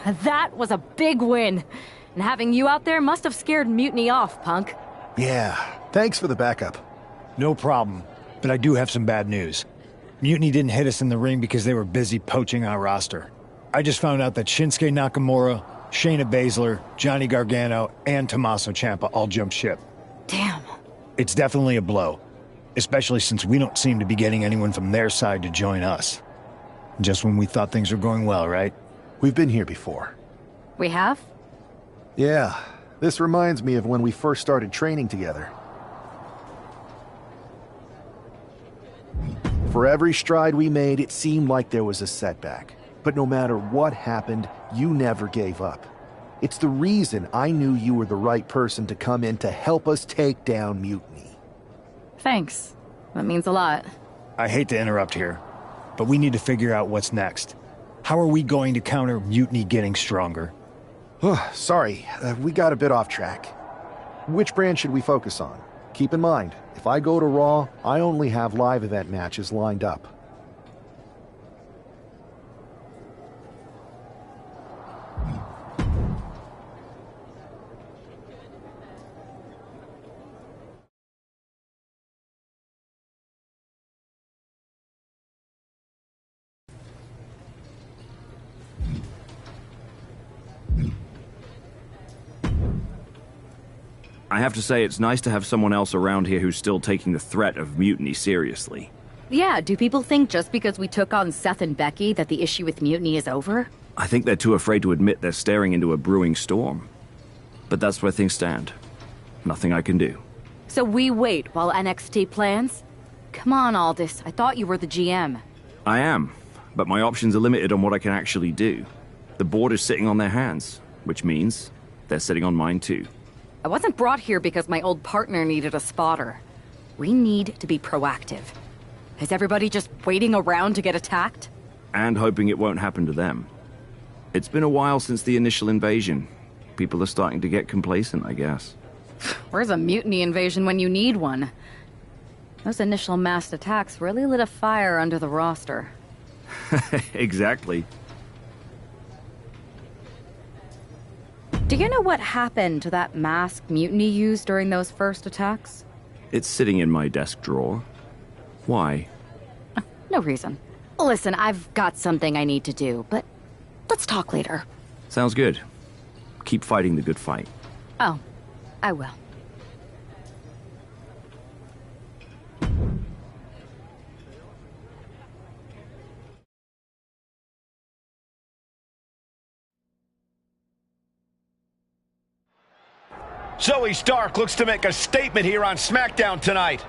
Speaker 11: That was a big win. And having you out there must have scared Mutiny off, Punk.
Speaker 8: Yeah, thanks for the backup.
Speaker 6: No problem, but I do have some bad news. Mutiny didn't hit us in the ring because they were busy poaching our roster. I just found out that Shinsuke Nakamura, Shayna Baszler, Johnny Gargano, and Tommaso Ciampa all jumped ship.
Speaker 11: Damn.
Speaker 6: It's definitely a blow, especially since we don't seem to be getting anyone from their side to join us. Just when we thought things were going well, right?
Speaker 8: We've been here before.
Speaker 11: We have?
Speaker 8: Yeah, this reminds me of when we first started training together. For every stride we made, it seemed like there was a setback. But no matter what happened, you never gave up. It's the reason I knew you were the right person to come in to help us take down Mutiny.
Speaker 11: Thanks. That means a lot.
Speaker 6: I hate to interrupt here, but we need to figure out what's next. How are we going to counter Mutiny getting stronger?
Speaker 8: Sorry, we got a bit off track. Which brand should we focus on? Keep in mind, if I go to Raw, I only have live event matches lined up.
Speaker 14: I have to say, it's nice to have someone else around here who's still taking the threat of Mutiny seriously.
Speaker 11: Yeah, do people think just because we took on Seth and Becky that the issue with Mutiny is over?
Speaker 14: I think they're too afraid to admit they're staring into a brewing storm. But that's where things stand. Nothing I can do.
Speaker 11: So we wait while NXT plans? Come on, Aldis. I thought you were the GM.
Speaker 14: I am, but my options are limited on what I can actually do. The board is sitting on their hands, which means they're sitting on mine too.
Speaker 11: I wasn't brought here because my old partner needed a spotter. We need to be proactive. Is everybody just waiting around to get attacked?
Speaker 14: And hoping it won't happen to them. It's been a while since the initial invasion. People are starting to get complacent, I guess.
Speaker 11: Where's a Mutiny invasion when you need one? Those initial massed attacks really lit a fire under the roster.
Speaker 14: Exactly.
Speaker 11: Do you know what happened to that mask Mutiny used during those first attacks?
Speaker 14: It's sitting in my desk drawer. Why?
Speaker 11: No reason. Listen, I've got something I need to do, but let's talk later.
Speaker 14: Sounds good. Keep fighting the good fight.
Speaker 11: Oh, I will.
Speaker 1: Zoe Stark looks to make a statement here on SmackDown tonight.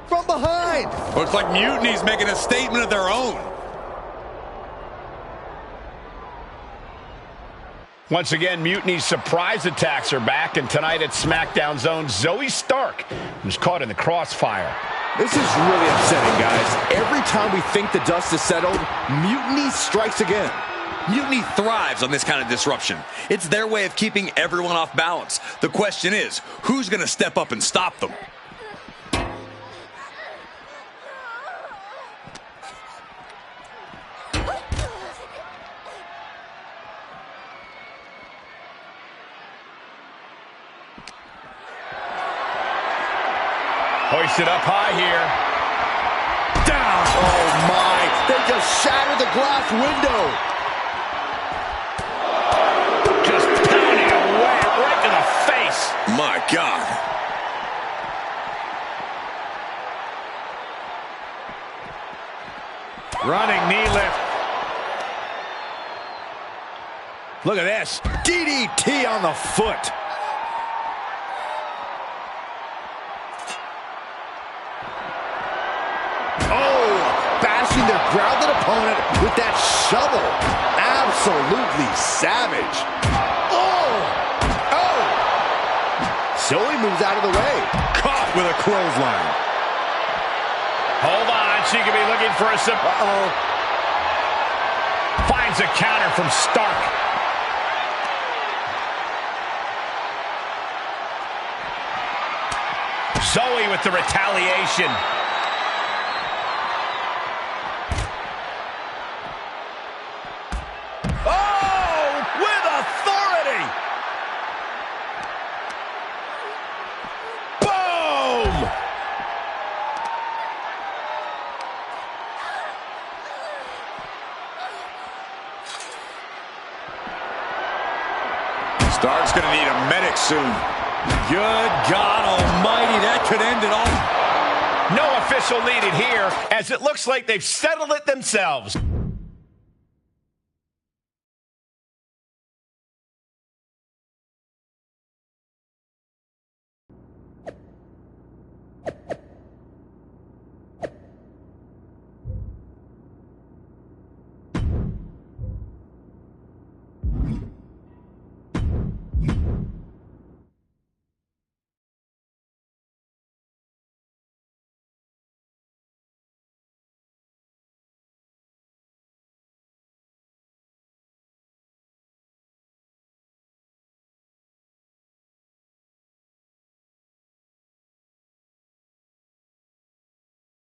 Speaker 4: From behind!
Speaker 5: Looks like Mutiny's making a statement of their own.
Speaker 1: Once again, Mutiny's surprise attacks are back, and tonight at SmackDown's own Zoe Stark, who's caught in the crossfire.
Speaker 4: This is really upsetting, guys. Every time we think the dust is settled, Mutiny strikes again.
Speaker 3: Mutiny thrives on this kind of disruption. It's their way of keeping everyone off balance. The question is, who's going to step up and stop them?
Speaker 1: Hoisted up high here.
Speaker 4: Down! Oh my! They just shattered the glass window!
Speaker 3: My God.
Speaker 1: Running knee lift. Look at this.
Speaker 4: DDT on the foot. Oh, bashing their grounded opponent with that shovel. Absolutely savage. Zoe moves out of the way.
Speaker 5: Caught with a clothesline.
Speaker 1: Hold on, she could be looking for a finds a counter from Stark. Zoe with the retaliation. Oh!
Speaker 5: Stark's going to need a medic soon. Good God almighty, that could end it all.
Speaker 1: No official needed here, as it looks like they've settled it themselves.